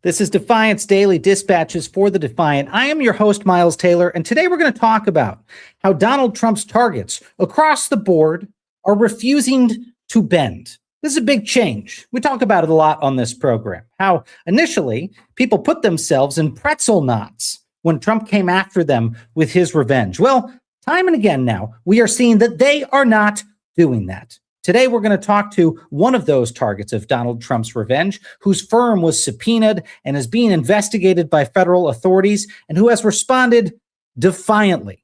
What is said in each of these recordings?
This is Defiance Daily Dispatches for the Defiant. I am your host, Miles Taylor, and today we're going to talk about how Donald Trump's targets across the board are refusing to bend. This is a big change. We talk about it a lot on this program, how initially people put themselves in pretzel knots when Trump came after them with his revenge. Well, time and again now, we are seeing that they are not doing that. Today, we're going to talk to one of those targets of Donald Trump's revenge, whose firm was subpoenaed and is being investigated by federal authorities, and who has responded defiantly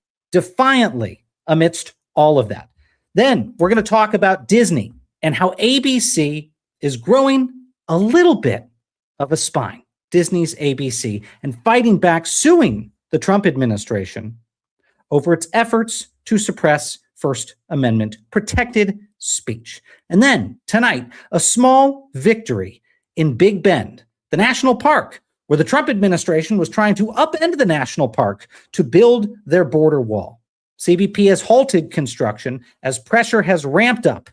amidst all of that. Then we're going to talk about Disney and how ABC is growing a little bit of a spine, Disney's ABC, and fighting back, suing the Trump administration over its efforts to suppress First Amendment protected speech. And then tonight, a small victory in Big Bend, the national park, where the Trump administration was trying to upend the national park to build their border wall. CBP has halted construction as pressure has ramped up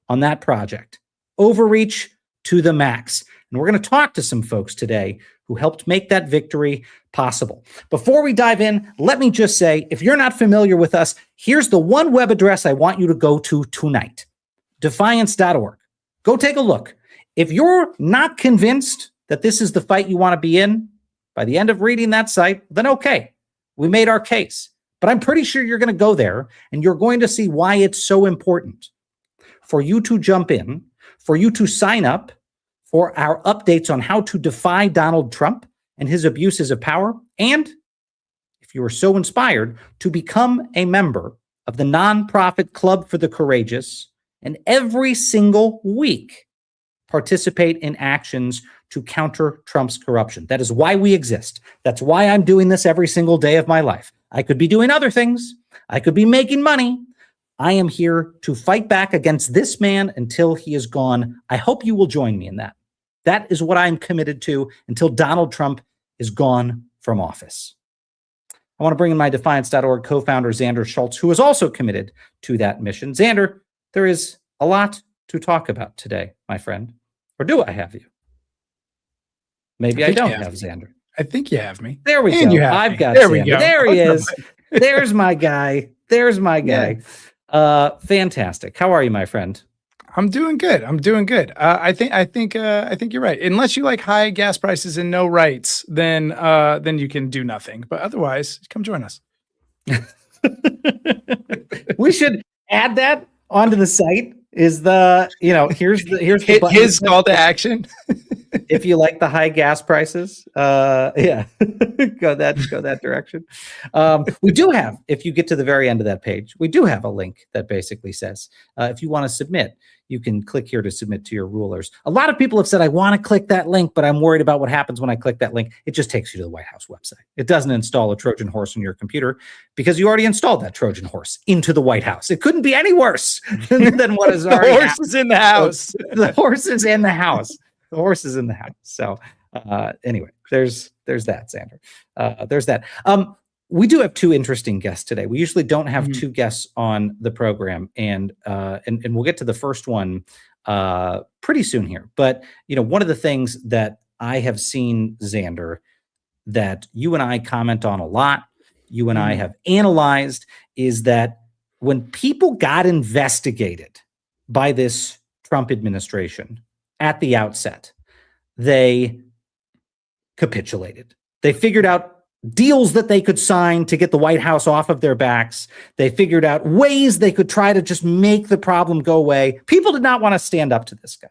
on that project. Overreach to the max. And we're going to talk to some folks today who helped make that victory possible. Before we dive in, let me just say, if you're not familiar with us, here's the one web address I want you to go to tonight, defiance.org. Go take a look. If you're not convinced that this is the fight you want to be in, by the end of reading that site, then okay, we made our case. But I'm pretty sure you're going to go there and you're going to see why it's so important for you to jump in, for you to sign up for our updates on how to defy Donald Trump and his abuses of power, and if you are so inspired, to become a member of the nonprofit Club for the Courageous, and every single week participate in actions to counter Trump's corruption. That is why we exist. That's why I'm doing this every single day of my life. I could be doing other things. I could be making money. I am here to fight back against this man until he is gone. I hope you will join me in that. That is what I'm committed to until Donald Trump is gone from office. I want to bring in my Defiance.org co-founder, Xander Schultz, who is also committed to that mission. Xander, there is a lot to talk about today, my friend. Or do I have you? Maybe I don't have Xander. I think you have me. There we go. I've got there Xander. We go. There he is. There's my guy. There's my guy. Yeah. Fantastic. How are you, my friend? I'm doing good. I think you're right. Unless you like high gas prices and no rights, then you can do nothing. But otherwise, come join us. We should add that onto the site. Here's the his call to action. If you like the high gas prices, go that direction. We do have, if you get to the very end of that page, we do have a link that basically says, if you want to submit, you can click here to submit to your rulers. A lot of people have said, I want to click that link, but I'm worried about what happens when I click that link. It just takes you to the White House website. It doesn't install a Trojan horse on your computer because you already installed that Trojan horse into the White House. It couldn't be any worse than what is already The horse is in the house. The horse is in the house. The horse is in the house. So anyway, there's that, Xander. There's that. We do have two interesting guests today. We usually don't have two guests on the program, and we'll get to the first one pretty soon here. But one of the things that I have seen, Xander, that you and I comment on a lot, you and I have analyzed, is that when people got investigated by this Trump administration at the outset, they capitulated. They figured out deals that they could sign to get the White House off of their backs. They figured out ways they could try to just make the problem go away. People did not want to stand up to this guy.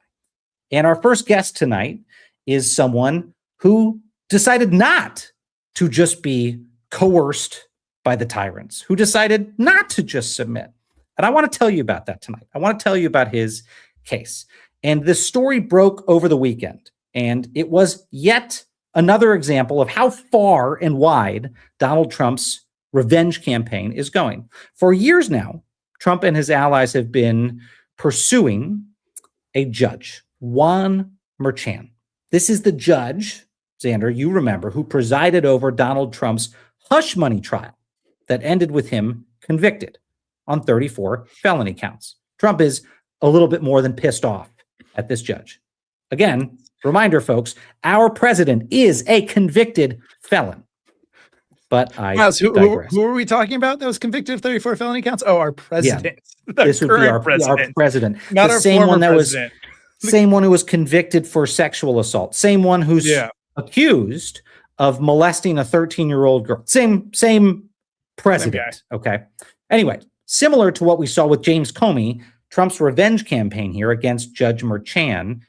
And our first guest tonight is someone who decided not to just be coerced by the tyrants, who decided not to just submit. And I want to tell you about that tonight. I want to tell you about his case. And this story broke over the weekend, and it was yet another example of how far and wide Donald Trump's revenge campaign is going. For years now, Trump and his allies have been pursuing a judge, Juan Merchan. This is the judge, Xander, you remember, who presided over Donald Trump's hush money trial that ended with him convicted on 34 felony counts. Trump is a little bit more than pissed off at this judge. Again, Reminder, folks, our president is a convicted felon. But I Miles, digress. who are we talking about that was convicted of 34 felony counts? Oh, our president. Yeah, this would be our president. Not the our same former one that president. same one who was convicted for sexual assault. Same one who's accused of molesting a 13-year-old girl. Same president. Okay. Anyway, similar to what we saw with James Comey, Trump's revenge campaign here against Judge Merchan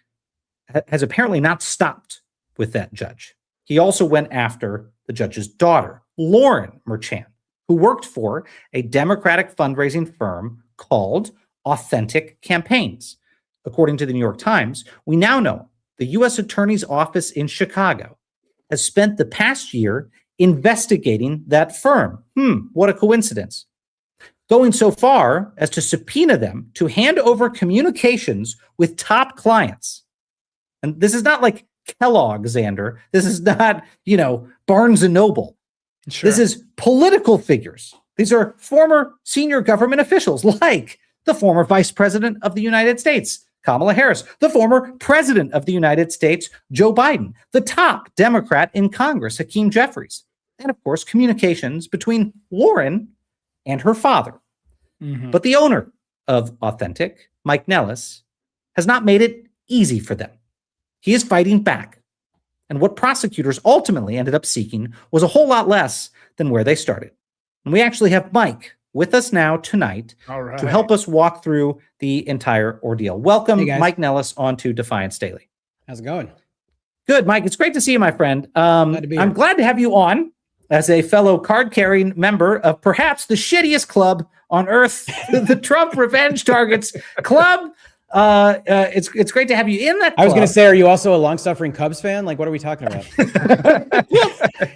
has apparently not stopped with that judge. He also went after the judge's daughter, Lauren Merchan, who worked for a Democratic fundraising firm called Authentic Campaigns. According to the New York Times, we now know the U.S. Attorney's Office in Chicago has spent the past year investigating that firm. What a coincidence. Going so far as to subpoena them to hand over communications with top clients. And this is not like Kellogg, Xander. This is not, Barnes and Noble. Sure. This is political figures. These are former senior government officials, like the former Vice President of the United States, Kamala Harris, the former President of the United States, Joe Biden, the top Democrat in Congress, Hakeem Jeffries, and of course, communications between Lauren and her father. Mm-hmm. But the owner of Authentic, Mike Nellis, has not made it easy for them. He is fighting back. And what prosecutors ultimately ended up seeking was a whole lot less than where they started. And we actually have Mike with us now tonight to help us walk through the entire ordeal. Welcome, Mike Nellis, onto Defiance Daily. How's it going? Good, Mike. It's great to see you, my friend. I'm glad to have you on as a fellow card-carrying member of perhaps the shittiest club on earth, the Trump Revenge Targets Club. It's great to have you in that club. I was going to say, are you also a long-suffering Cubs fan? Like, what are we talking about?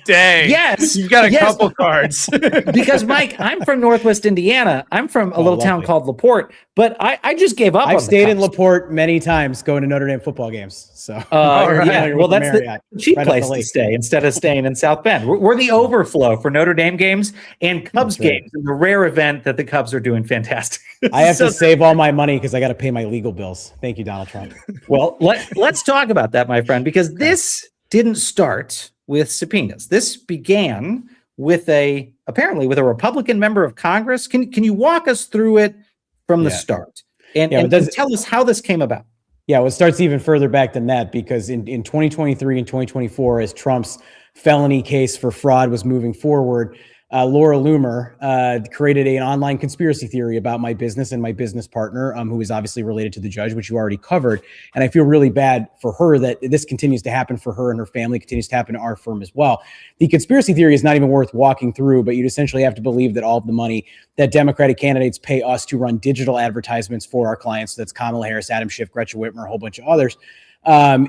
Dang. Yes. You've got a couple cards. Because, Mike, I'm from Northwest Indiana. I'm from a little town called LaPorte, but I just gave up. I've stayed in LaPorte many times going to Notre Dame football games. So, well, that's the cheap place to stay instead of staying in South Bend. We're the overflow for Notre Dame games and Cubs games, and the rare event that the Cubs are doing fantastic. I have to save all my money because I got to pay my legal bills. Thank you, Donald Trump. Well, let's talk about that, my friend, because this didn't start with subpoenas. This began with apparently with a Republican member of Congress. Can you walk us through it from the start and tell us how this came about? Yeah, well, it starts even further back than that, because in 2023 and 2024, as Trump's felony case for fraud was moving forward, Laura Loomer created an online conspiracy theory about my business and my business partner, who is obviously related to the judge, which you already covered. And I feel really bad for her that this continues to happen for her, and her family continues to happen to our firm as well. The conspiracy theory is not even worth walking through, but you'd essentially have to believe that all of the money that Democratic candidates pay us to run digital advertisements for our clients, so that's Kamala Harris, Adam Schiff, Gretchen Whitmer, a whole bunch of others,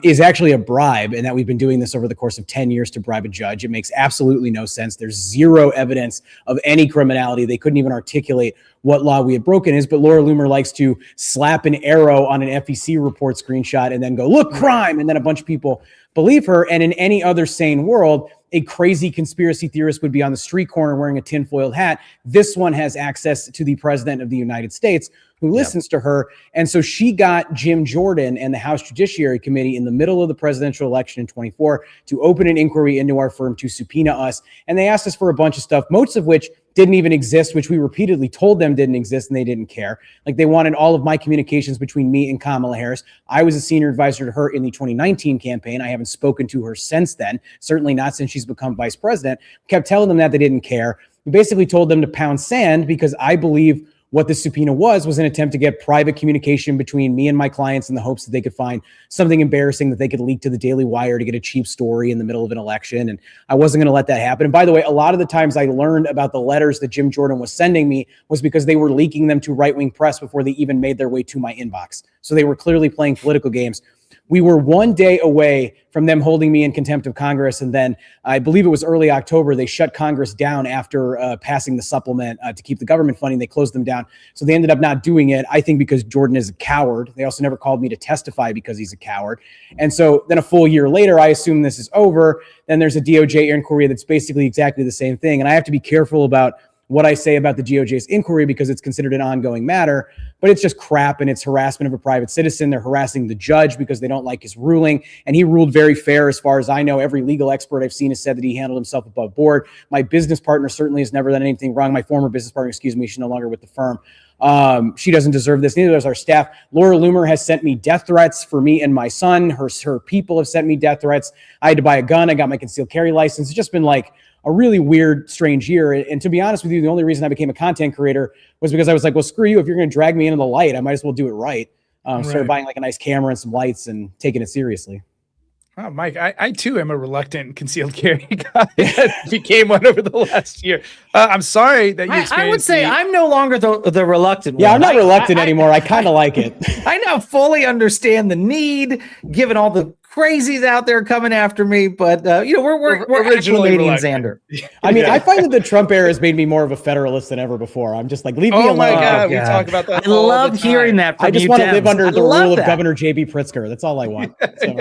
is actually a bribe, and that we've been doing this over the course of 10 years to bribe a judge. It makes absolutely no sense. There's zero evidence of any criminality. They couldn't even articulate what law we had broken is, but Laura Loomer likes to slap an arrow on an FEC report screenshot and then go, look, crime, and then a bunch of people believe her. And in any other sane world, a crazy conspiracy theorist would be on the street corner wearing a tinfoiled hat. This one has access to the president of the United States, who listens to her. And so she got Jim Jordan and the House Judiciary Committee in the middle of the presidential election in 24 to open an inquiry into our firm to subpoena us. And they asked us for a bunch of stuff, most of which didn't even exist, which we repeatedly told them didn't exist, and they didn't care. Like, they wanted all of my communications between me and Kamala Harris. I was a senior advisor to her in the 2019 campaign. I haven't spoken to her since then, certainly not since she's become vice president. Kept telling them that they didn't care. We basically told them to pound sand, because I believe what the subpoena was an attempt to get private communication between me and my clients in the hopes that they could find something embarrassing that they could leak to the Daily Wire to get a cheap story in the middle of an election. And I wasn't going to let that happen. And by the way, a lot of the times I learned about the letters that Jim Jordan was sending me was because they were leaking them to right-wing press before they even made their way to my inbox. So they were clearly playing political games. We were one day away from them holding me in contempt of Congress. And then I believe it was early October, they shut Congress down after passing the supplement to keep the government funding. They closed them down. So they ended up not doing it, I think because Jordan is a coward. They also never called me to testify because he's a coward. And so then a full year later, I assume this is over. Then there's a DOJ inquiry that's basically exactly the same thing. And I have to be careful about what I say about the DOJ's inquiry because it's considered an ongoing matter, but it's just crap and it's harassment of a private citizen. They're harassing the judge because they don't like his ruling. And he ruled very fair as far as I know. Every legal expert I've seen has said that he handled himself above board. My business partner certainly has never done anything wrong. My former business partner, excuse me, she's no longer with the firm. She doesn't deserve this. Neither does our staff. Laura Loomer has sent me death threats for me and my son. Her people have sent me death threats. I had to buy a gun. I got my concealed carry license. It's just been like a really weird, strange year. And to be honest with you, the only reason I became a content creator was because I was like, well, screw you. If you're going to drag me into the light, I might as well do it right. Started buying like a nice camera and some lights and taking it seriously. Oh, Mike, I too am a reluctant concealed carry guy. That became one over the last year. I'm sorry that you experienced. I would say I'm no longer the reluctant one. Yeah, I'm not reluctant anymore. I kind of like it. I now fully understand the need, given all the crazies out there coming after me. But we're originally acclimating Xander. I mean, I find that the Trump era has made me more of a federalist than ever before. I'm just like, leave me alone. Oh my God, we talk about that. I love hearing that from I just you, want to Dems. live under the love rule that. of Governor J.B. Pritzker. That's all I want. So.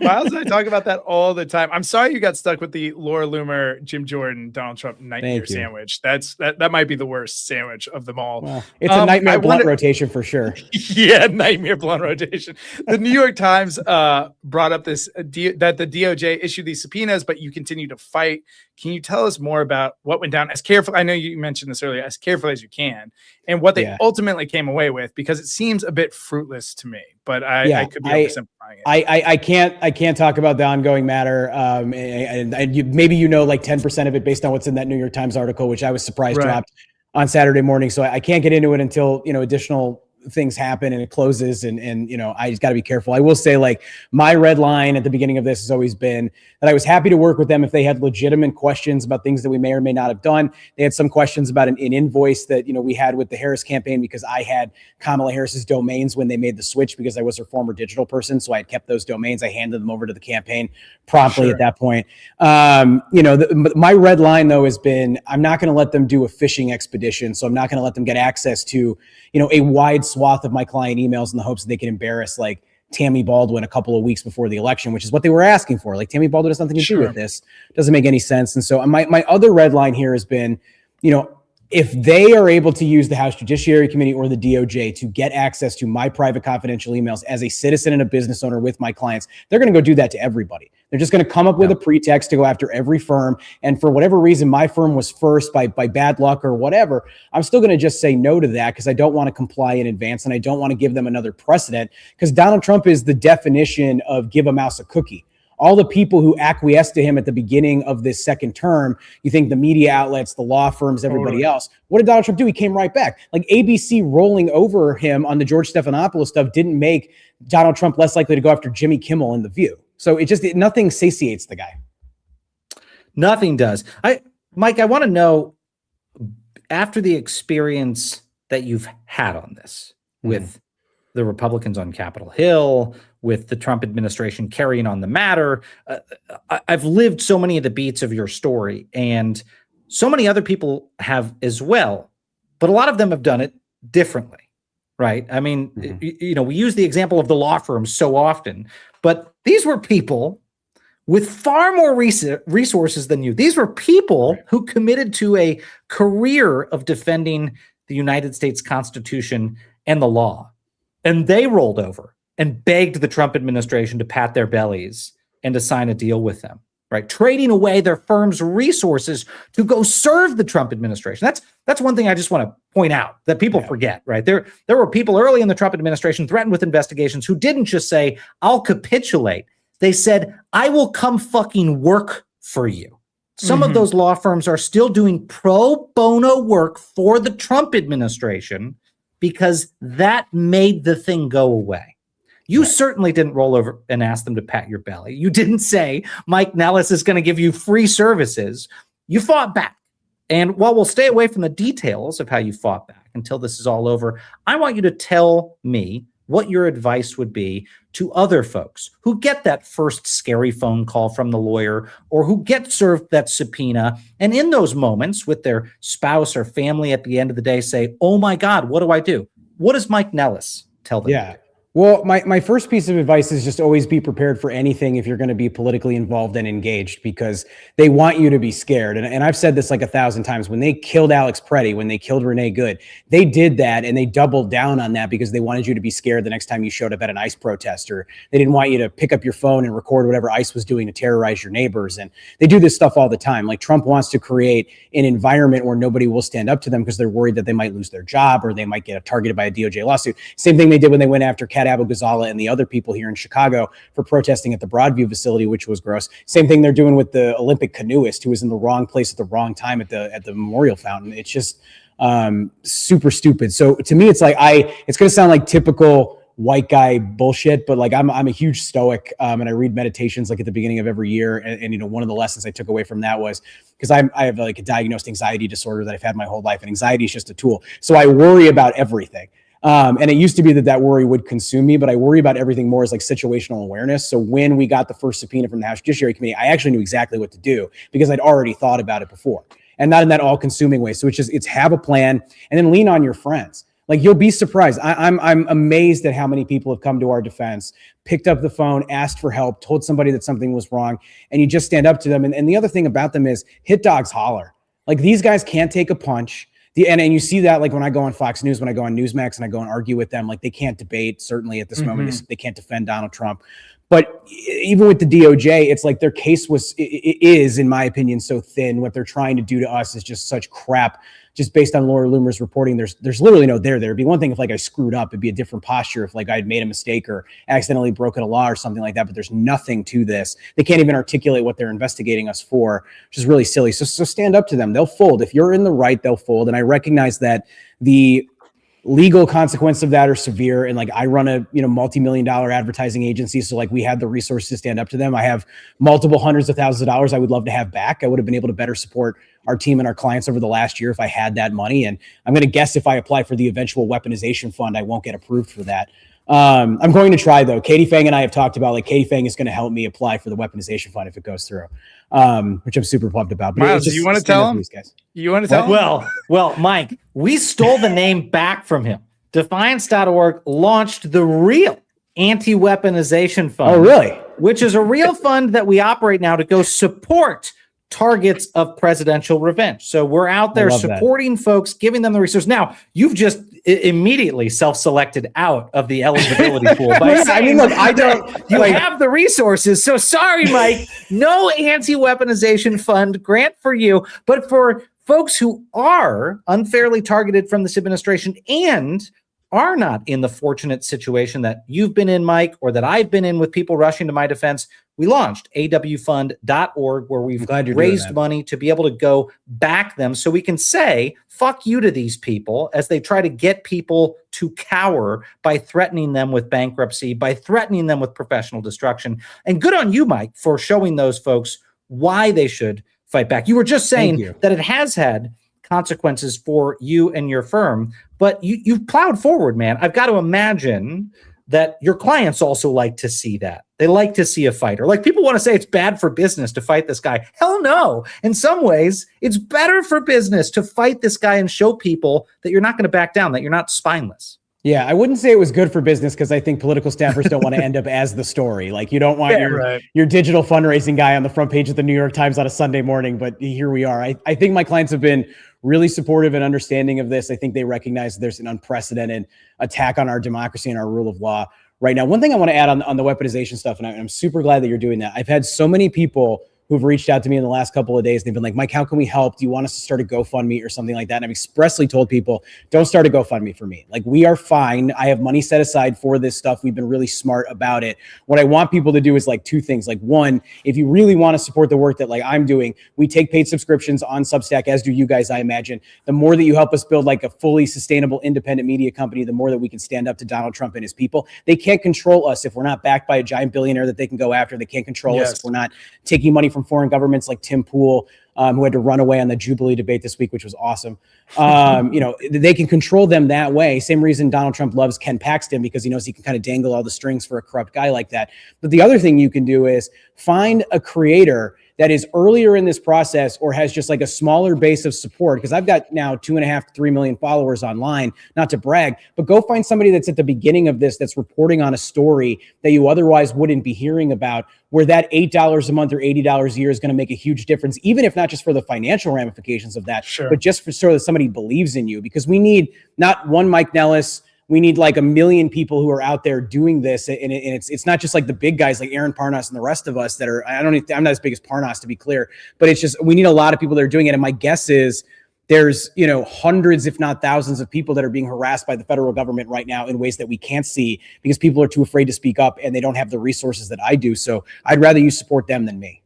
Miles and I talk about that all the time. I'm sorry you got stuck with the Laura Loomer, Jim Jordan, Donald Trump nightmare sandwich. That might be the worst sandwich of them all. Well, it's a nightmare blunt rotation for sure. Yeah, nightmare blunt rotation. The New York Times brought up this that the DOJ issued these subpoenas, but you continue to fight. Can you tell us more about what went down? I know you mentioned this earlier, as carefully as you can, and what they ultimately came away with, because it seems a bit fruitless to me. But I could be oversimplifying it. I can't talk about the ongoing matter. Maybe like 10% of it based on what's in that New York Times article, which I was surprised dropped on Saturday morning. So I can't get into it until additional things happen and it closes, and I just got to be careful. I will say, like, my red line at the beginning of this has always been that I was happy to work with them if they had legitimate questions about things that we may or may not have done. They had some questions about an invoice that we had with the Harris campaign, because I had Kamala Harris's domains when they made the switch, because I was her former digital person, so I had kept those domains. I handed them over to the campaign promptly at that point. My red line though has been, I'm not going to let them do a fishing expedition, so I'm not going to let them get access to a wide swath of my client emails in the hopes that they can embarrass like Tammy Baldwin a couple of weeks before the election, which is what they were asking for. Like, Tammy Baldwin has nothing to do with this. Doesn't make any sense. And so my other red line here has been, if they are able to use the House Judiciary Committee or the DOJ to get access to my private confidential emails as a citizen and a business owner with my clients, they're going to go do that to everybody. They're just going to come up with a pretext to go after every firm. And for whatever reason, my firm was first by bad luck or whatever, I'm still going to just say no to that, because I don't want to comply in advance, and I don't want to give them another precedent, because Donald Trump is the definition of give a mouse a cookie. All the people who acquiesced to him at the beginning of this second term, you think the media outlets, the law firms, everybody else, what did Donald Trump do? He came right back. Like, ABC rolling over him on the George Stephanopoulos stuff didn't make Donald Trump less likely to go after Jimmy Kimmel in The View. So nothing satiates the guy. Nothing does. Mike, I want to know, after the experience that you've had on this with the Republicans on Capitol Hill, with the Trump administration carrying on the matter, I've lived so many of the beats of your story, and so many other people have as well, but a lot of them have done it differently, right? I mean, we use the example of the law firms so often, but these were people with far more resources than you. These were people who committed to a career of defending the United States Constitution and the law. And they rolled over and begged the Trump administration to pat their bellies and to sign a deal with them, right? Trading away their firm's resources to go serve the Trump administration. That's one thing I just want to point out that people forget, right? There were people early in the Trump administration threatened with investigations who didn't just say, I'll capitulate. They said, I will come fucking work for you. Some of those law firms are still doing pro bono work for the Trump administration because that made the thing go away. You certainly didn't roll over and ask them to pat your belly. You didn't say, Mike Nellis is going to give you free services. You fought back. And while we'll stay away from the details of how you fought back until this is all over, I want you to tell me what your advice would be to other folks who get that first scary phone call from the lawyer, or who get served that subpoena, and in those moments with their spouse or family at the end of the day say, oh my God, what do I do? What does Mike Nellis tell them? Yeah. Well, my first piece of advice is just always be prepared for anything if you're going to be politically involved and engaged, because they want you to be scared. And I've said this like 1,000 times. When they killed Alex Preddy, when they killed Renee Good, they did that and they doubled down on that because they wanted you to be scared the next time you showed up at an ICE protest, or they didn't want you to pick up your phone and record whatever ICE was doing to terrorize your neighbors. And they do this stuff all the time. Like, Trump wants to create an environment where nobody will stand up to them because they're worried that they might lose their job or they might get targeted by a DOJ lawsuit. Same thing they did when they went after Kat Abu-Ghazala and the other people here in Chicago for protesting at the Broadview facility, which was gross. Same thing they're doing with the Olympic canoeist who was in the wrong place at the wrong time at the memorial fountain. It's just super stupid. So to me, it's like it's going to sound like typical white guy bullshit, but like I'm a huge stoic, and I read meditations like at the beginning of every year. And you know, one of the lessons I took away from that was, because I have like a diagnosed anxiety disorder that I've had my whole life, and anxiety is just a tool. So I worry about everything. And it used to be that worry would consume me, but I worry about everything more as like situational awareness. So when we got the first subpoena from the House Judiciary Committee, I actually knew exactly what to do because I'd already thought about it before, and not in that all-consuming way. So it's have a plan and then lean on your friends. Like, you'll be surprised. I'm amazed at how many people have come to our defense, picked up the phone, asked for help, told somebody that something was wrong, and you just stand up to them. And the other thing about them is hit dogs holler. Like, these guys can't take a punch. And you see that like when I go on Fox News, when I go on Newsmax and I go and argue with them, like, they can't debate. Certainly at this moment, they can't defend Donald Trump. But even with the DOJ, it's like their case is, in my opinion, so thin. What they're trying to do to us is just such crap. Just based on Laura Loomer's reporting, there's literally no there. It'd be one thing if like I screwed up. It'd be a different posture if like I'd made a mistake or accidentally broken a law or something like that. But there's nothing to this. They can't even articulate what they're investigating us for, which is really silly. So stand up to them. They'll fold. If you're in the right, they'll fold. And I recognize that the legal consequences of that are severe. And like, I run a multi-million-dollar advertising agency. So like, we had the resources to stand up to them. I have multiple hundreds of thousands of dollars I would love to have back. I would have been able to better support our team and our clients over the last year if I had that money. And I'm going to guess if I apply for the eventual weaponization fund, I won't get approved for that. I'm going to try though. Katie Fang and I have talked about, like, Katie Fang is going to help me apply for the weaponization fund if it goes through, which I'm super pumped about. But Miles, do you want to tell him? You want to tell him? Well, Mike, we stole the name back from him. Defiance.org launched the real anti-weaponization fund. Oh, really? Which is a real fund that we operate now to go support targets of presidential revenge. So we're out there supporting folks, giving them the resources. Now, you've just immediately self-selected out of the eligibility pool by saying, I mean, look, I don't. You have the resources. So sorry, Mike. No anti-weaponization fund grant for you, but for folks who are unfairly targeted from this administration and are not in the fortunate situation that you've been in, Mike, or that I've been in with people rushing to my defense, we launched awfund.org, where we've raised money to be able to go back them so we can say, fuck you to these people as they try to get people to cower by threatening them with bankruptcy, by threatening them with professional destruction. And good on you, Mike, for showing those folks why they should fight back. You were just saying that it has had consequences for you and your firm, but you've plowed forward, man. I've got to imagine that your clients also like to see that. They like to see a fighter. Like, people want to say it's bad for business to fight this guy. Hell no. In some ways, it's better for business to fight this guy and show people that you're not going to back down, that you're not spineless. Yeah, I wouldn't say it was good for business because I think political staffers don't want to end up as the story. Like, you don't want your digital fundraising guy on the front page of the New York Times on a Sunday morning, but here we are. I think my clients have been really supportive and understanding of this. I think they recognize there's an unprecedented attack on our democracy and our rule of law right now. One thing I want to add on the weaponization stuff, and I'm super glad that you're doing that. I've had so many people who've reached out to me in the last couple of days. They've been like, Mike, how can we help? Do you want us to start a GoFundMe or something like that? And I've expressly told people, don't start a GoFundMe for me. Like, we are fine. I have money set aside for this stuff. We've been really smart about it. What I want people to do is like two things. Like, one, if you really want to support the work that like I'm doing, we take paid subscriptions on Substack, as do you guys, I imagine. The more that you help us build like a fully sustainable independent media company, the more that we can stand up to Donald Trump and his people. They can't control us if we're not backed by a giant billionaire that they can go after. They can't control us if we're not taking money from foreign governments like Tim Pool, who had to run away on the Jubilee debate this week, which was awesome. They can control them that way. Same reason Donald Trump loves Ken Paxton, because he knows he can kind of dangle all the strings for a corrupt guy like that. But the other thing you can do is find a creator that is earlier in this process or has just like a smaller base of support, because I've got now 2.5 to 3 million followers online, not to brag, but go find somebody that's at the beginning of this that's reporting on a story that you otherwise wouldn't be hearing about, where that $8 a month or $80 a year is going to make a huge difference, even if not just for the financial ramifications of that, but just for so that somebody believes in you. Because we need not one Mike Nellis, we need like 1 million people who are out there doing this. And it's not just like the big guys like Aaron Parnas and the rest of us that are, I'm not as big as Parnas, to be clear, but it's just, we need a lot of people that are doing it. And my guess is there's, hundreds, if not thousands of people that are being harassed by the federal government right now in ways that we can't see because people are too afraid to speak up and they don't have the resources that I do. So I'd rather you support them than me.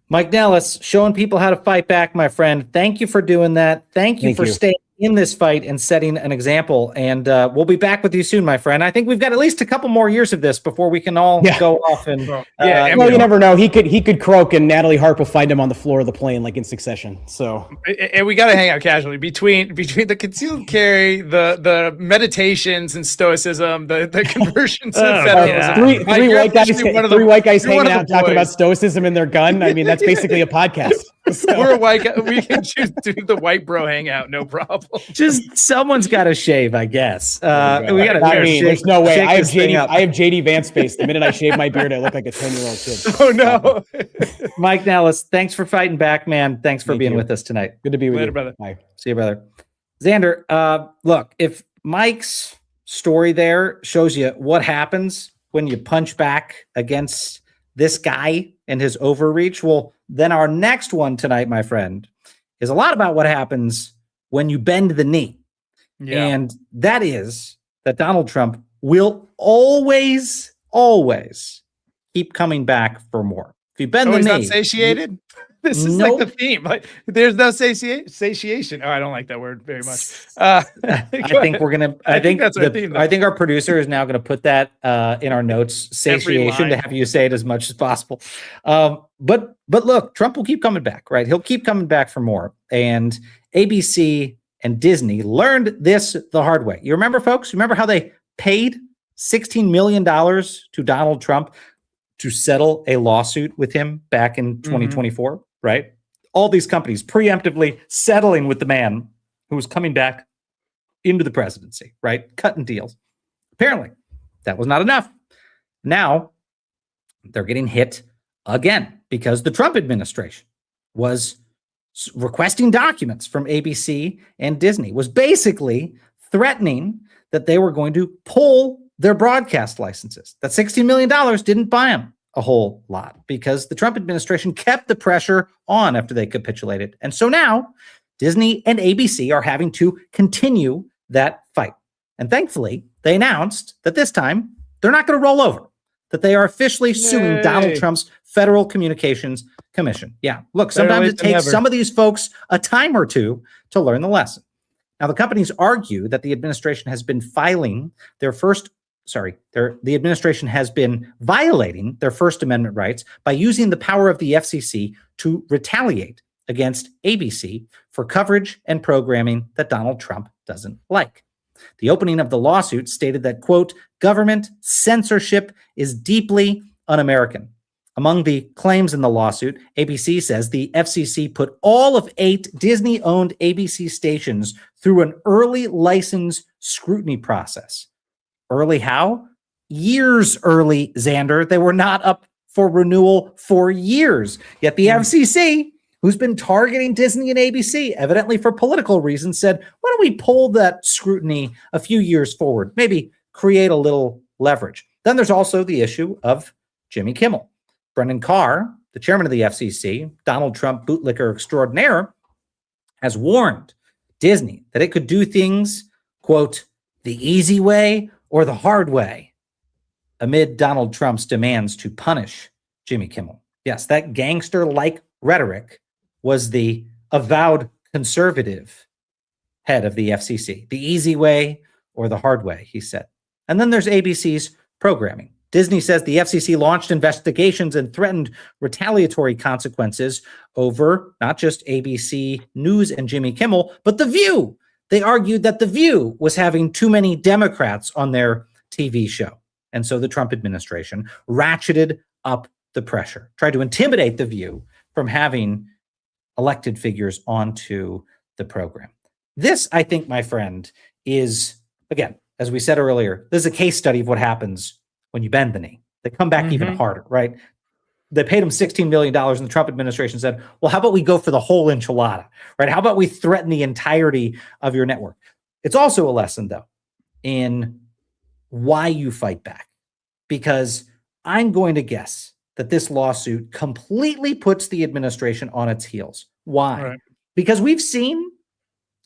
Mike Nellis, showing people how to fight back, my friend. Thank you for doing that. Thank you for staying in this fight and setting an example. And we'll be back with you soon, my friend. I think we've got at least a couple more years of this before we can all go off and well, you never know. He could croak and Natalie Harp will find him on the floor of the plane like in succession. So and we got to hang out casually between the concealed carry, the meditations and stoicism, the conversions and federalism. Three white guys hanging out talking about stoicism in their gun. I mean, that's basically a podcast. So. We're a white guy. We can just do the white bro hangout, no problem. Just someone's got to shave, I guess. We got to. I mean, there's no way. I have JD Vance face. The minute I shave my beard, I look like a 10-year-old kid. Oh no, Mike Nellis, thanks for fighting back, man. Thanks for being with us tonight. Good to be with you, brother. Bye. See you, brother. Xander, look, if Mike's story there shows you what happens when you punch back against this guy and his overreach, well, then our next one tonight, my friend, is a lot about what happens when you bend the knee. Yeah. And that is that Donald Trump will always keep coming back for more. If you bend the knee. Not satiated? This is like the theme. Like, there's no satiation. Oh, I don't like that word very much. I think we're gonna. I think that's our theme. I think our producer is now going to put that in our notes. Satiation, to have you say it as much as possible. But look, Trump will keep coming back, right? He'll keep coming back for more. And ABC and Disney learned this the hard way. You remember, folks? Remember how they paid $16 million to Donald Trump to settle a lawsuit with him back in 2024, right? All these companies preemptively settling with the man who was coming back into the presidency, right? Cutting deals. Apparently, that was not enough. Now, they're getting hit again because the Trump administration was requesting documents from ABC and Disney, was basically threatening that they were going to pull their broadcast licenses. That $16 million didn't buy them a whole lot because the Trump administration kept the pressure on after they capitulated. And so now Disney and ABC are having to continue that fight. And thankfully, they announced that this time they're not going to roll over, that they are officially suing Donald Trump's Federal Communications Commission. Yeah, look, sometimes it takes some of these folks a time or two to learn the lesson. Now, the companies argue that the administration has been violating their First Amendment rights by using the power of the FCC to retaliate against ABC for coverage and programming that Donald Trump doesn't like. The opening of the lawsuit stated that, quote, government censorship is deeply un-American. Among the claims in the lawsuit, ABC says the FCC put all of 8 Disney-owned ABC stations through an early license scrutiny process. Early how? Years early, Xander. They were not up for renewal for years. Yet the FCC, who's been targeting Disney and ABC, evidently for political reasons, said, why don't we pull that scrutiny a few years forward? Maybe create a little leverage. Then there's also the issue of Jimmy Kimmel. Brendan Carr, the chairman of the FCC, Donald Trump bootlicker extraordinaire, has warned Disney that it could do things, quote, the easy way or the hard way, amid Donald Trump's demands to punish Jimmy Kimmel. Yes, that gangster-like rhetoric was the avowed conservative head of the FCC. The easy way or the hard way, he said. And then there's ABC's programming. Disney says the FCC launched investigations and threatened retaliatory consequences over not just ABC News and Jimmy Kimmel, but The View. They argued that The View was having too many Democrats on their TV show. And so the Trump administration ratcheted up the pressure, tried to intimidate the View from having elected figures onto the program. This, I think, my friend, is, again, as we said earlier, this is a case study of what happens when you bend the knee. They come back even harder, right? They paid him $16 million, and the Trump administration said, well, how about we go for the whole enchilada, right? How about we threaten the entirety of your network? It's also a lesson, though, in why you fight back. Because I'm going to guess that this lawsuit completely puts the administration on its heels. Why? Right. Because we've seen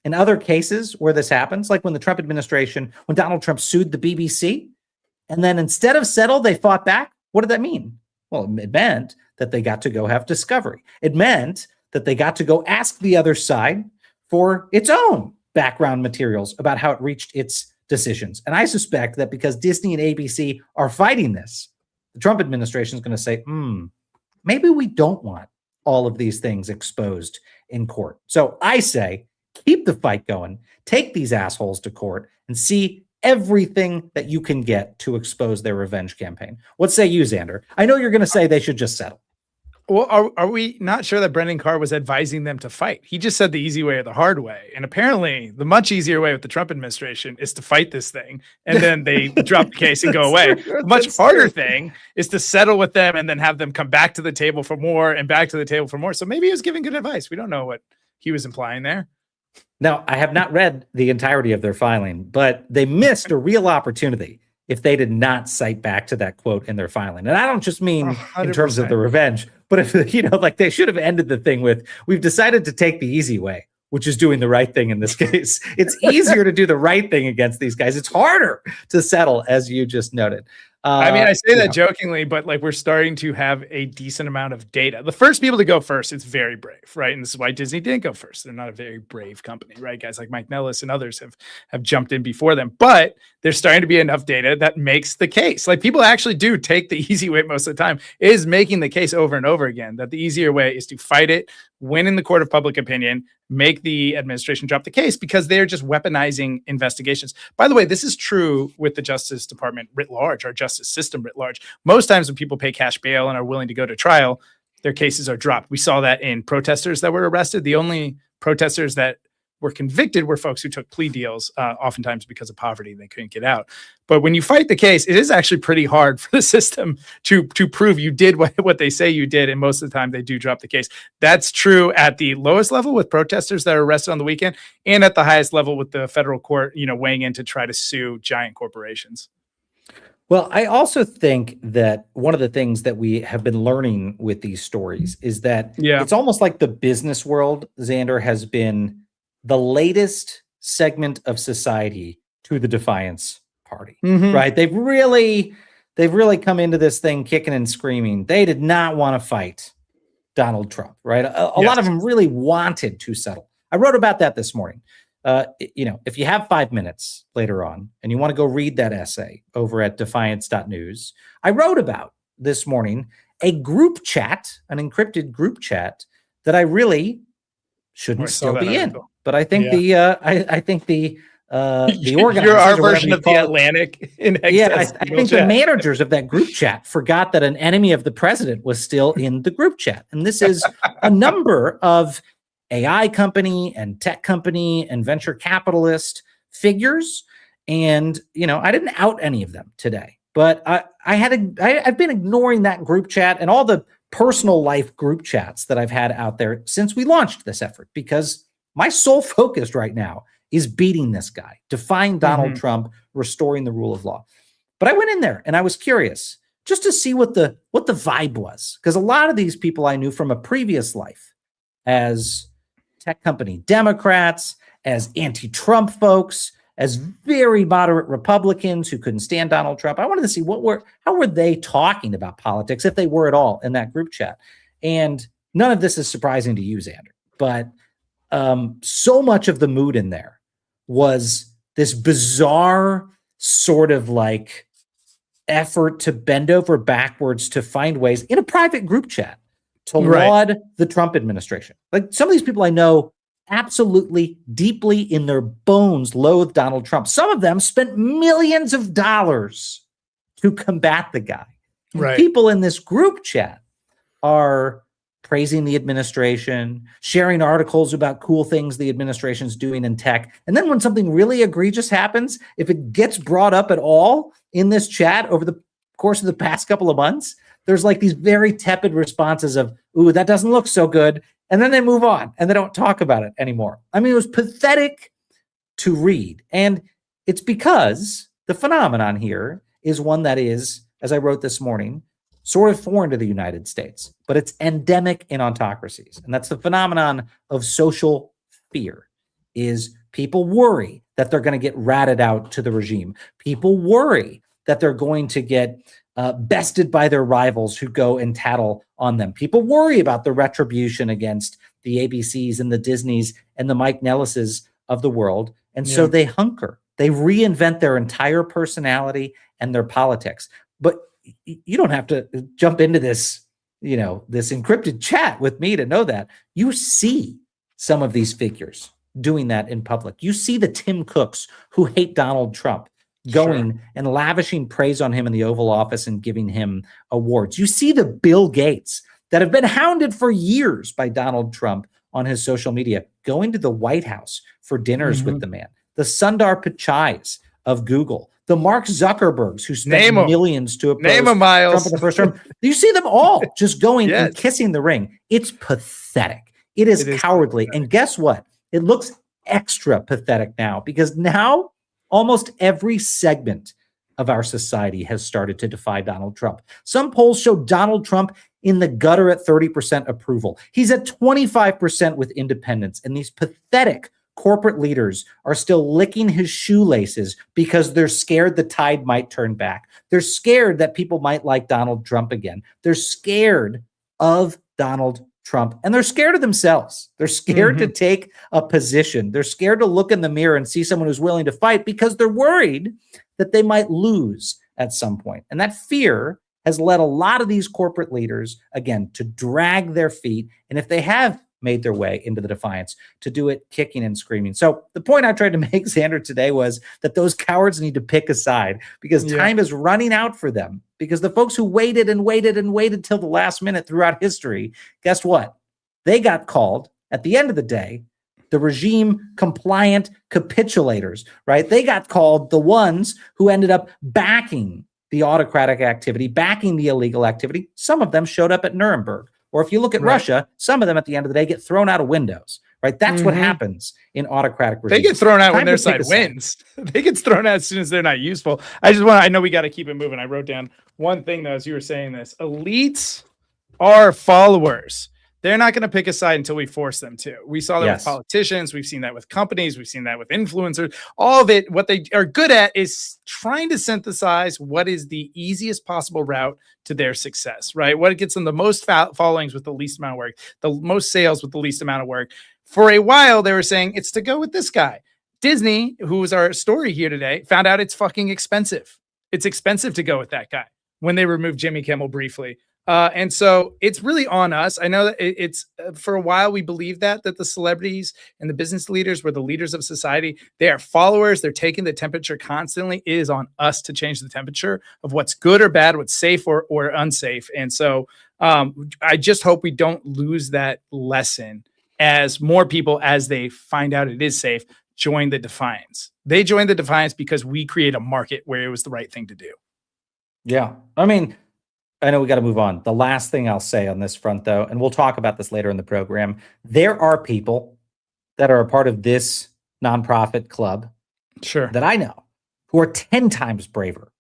in other cases where this happens, like when the Trump administration, when Donald Trump sued the BBC, and then instead of settle, they fought back. What did that mean? Well, it meant that they got to go have discovery. It meant that they got to go ask the other side for its own background materials about how it reached its decisions. And I suspect that because Disney and ABC are fighting this, the Trump administration is going to say, maybe we don't want all of these things exposed in court. So I say, keep the fight going, take these assholes to court, and see everything that you can get to expose their revenge campaign. What say you, Xander? I know you're going to say they should just settle. Well, are we not sure that Brendan Carr was advising them to fight? He just said the easy way or the hard way. And apparently the much easier way with the Trump administration is to fight this thing. And then they drop the case and go away. The much harder thing is to settle with them and then have them come back to the table for more and back to the table for more. So maybe he was giving good advice. We don't know what he was implying there. Now, I have not read the entirety of their filing, but they missed a real opportunity if they did not cite back to that quote in their filing. And I don't just mean 100%. in terms of the revenge, but if, like they should have ended the thing with, we've decided to take the easy way, which is doing the right thing in this case. It's easier to do the right thing against these guys. It's harder to settle, as you just noted. I mean, I say that jokingly, but like we're starting to have a decent amount of data. The first people to go first, it's very brave, right? And this is why Disney didn't go first. They're not a very brave company, right? Guys like Mike Nellis and others have jumped in before them. But there's starting to be enough data that makes the case. Like people actually do take the easy way most of the time. It is making the case over and over again that the easier way is to fight it, win in the court of public opinion, make the administration drop the case because they're just weaponizing investigations. By the way, this is true with the Justice Department writ large, our justice system writ large. Most times when people pay cash bail and are willing to go to trial, their cases are dropped. We saw that in protesters that were arrested. The only protesters that were convicted were folks who took plea deals, oftentimes because of poverty, they couldn't get out. But when you fight the case, it is actually pretty hard for the system to prove you did what they say you did. And most of the time they do drop the case. That's true at the lowest level with protesters that are arrested on the weekend and at the highest level with the federal court, weighing in to try to sue giant corporations. Well, I also think that one of the things that we have been learning with these stories is that it's almost like the business world, Xander, has been the latest segment of society to the Defiance party, right? They've really come into this thing kicking and screaming. They did not want to fight Donald Trump, right? A lot of them really wanted to settle. I wrote about that this morning. If you have 5 minutes later on and you want to go read that essay over at defiance.news, I wrote about this morning a group chat, an encrypted group chat that I really shouldn't still be in. But I think I think the organizers, you're our version of the Atlantic in excess. I think the managers of that group chat forgot that an enemy of the president was still in the group chat. And this is a number of AI company and tech company and venture capitalist figures. And, I didn't out any of them today, but I've been ignoring that group chat and all the personal life group chats that I've had out there since we launched this effort, because my sole focus right now is beating this guy, defying Donald Trump, restoring the rule of law. But I went in there and I was curious just to see what the vibe was, because a lot of these people I knew from a previous life as tech company Democrats, as anti-Trump folks, as very moderate Republicans who couldn't stand Donald Trump. I wanted to see how were they talking about politics, if they were at all, in that group chat. And none of this is surprising to you, Xander, but so much of the mood in there was this bizarre sort of like effort to bend over backwards to find ways in a private group chat to laud the Trump administration. Like some of these people I know absolutely deeply in their bones loathe Donald Trump. Some of them spent millions of dollars to combat the guy. And Right. people in this group chat are praising the administration, sharing articles about cool things the administration's doing in tech. And then when something really egregious happens, if it gets brought up at all in this chat over the course of the past couple of months, there's like these very tepid responses of, ooh, that doesn't look so good. And then they move on and they don't talk about it anymore. I mean, it was pathetic to read. And it's because the phenomenon here is one that is, as I wrote this morning, sort of foreign to the United States, but it's endemic in autocracies. And that's the phenomenon of social fear, is people worry that they're going to get ratted out to the regime. People worry that they're going to get bested by their rivals who go and tattle on them. People worry about the retribution against the ABCs and the Disneys and the Mike Nellises of the world. And so they hunker. They reinvent their entire personality and their politics. But you don't have to jump into this, this encrypted chat with me to know that. You see some of these figures doing that in public. You see the Tim Cooks who hate Donald Trump going and lavishing praise on him in the Oval Office and giving him awards. You see the Bill Gates that have been hounded for years by Donald Trump on his social media, going to the White House for dinners with the man. The Sundar Pichais of Google, the Mark Zuckerbergs who spent millions to oppose Trump in the first term. You see them all just going and kissing the ring. It's pathetic. It is cowardly. And guess what? It looks extra pathetic now because now almost every segment of our society has started to defy Donald Trump. Some polls show Donald Trump in the gutter at 30% approval. He's at 25% with independents. And these pathetic corporate leaders are still licking his shoelaces because they're scared the tide might turn back. They're scared that people might like Donald Trump again. They're scared of Donald Trump, and they're scared of themselves. They're scared to take a position. They're scared to look in the mirror and see someone who's willing to fight because they're worried that they might lose at some point. And that fear has led a lot of these corporate leaders, again, to drag their feet. And if they have made their way into the Defiance, to do it kicking and screaming. So the point I tried to make, Xander, today was that those cowards need to pick a side because time is running out for them. Because the folks who waited and waited and waited till the last minute throughout history, guess what? They got called at the end of the day, the regime compliant capitulators, right? They got called the ones who ended up backing the autocratic activity, backing the illegal activity. Some of them showed up at Nuremberg. Or if you look at Russia, some of them at the end of the day get thrown out of windows, right? That's what happens in autocratic regimes. They get thrown out when their side wins. They get thrown out as soon as they're not useful. I know we got to keep it moving. I wrote down one thing though, as you were saying this. Elites are followers. They're not going to pick a side until we force them to. We saw that with politicians. We've seen that with companies. We've seen that with influencers. All of it, what they are good at is trying to synthesize what is the easiest possible route to their success, right? What gets them the most followings with the least amount of work, the most sales with the least amount of work. For a while, they were saying it's to go with this guy. Disney, who was our story here today, found out it's fucking expensive. It's expensive to go with that guy when they removed Jimmy Kimmel briefly. And so it's really on us. I know that it's for a while we believed that the celebrities and the business leaders were the leaders of society. They are followers. They're taking the temperature constantly. It is on us to change the temperature of what's good or bad, what's safe or unsafe. And so I just hope we don't lose that lesson as more people, as they find out it is safe, join the Defiance. They joined the Defiance because we create a market where it was the right thing to do. Yeah. I mean, I know we got to move on. The last thing I'll say on this front, though, and we'll talk about this later in the program, there are people that are a part of this nonprofit club that I know who are 10 times braver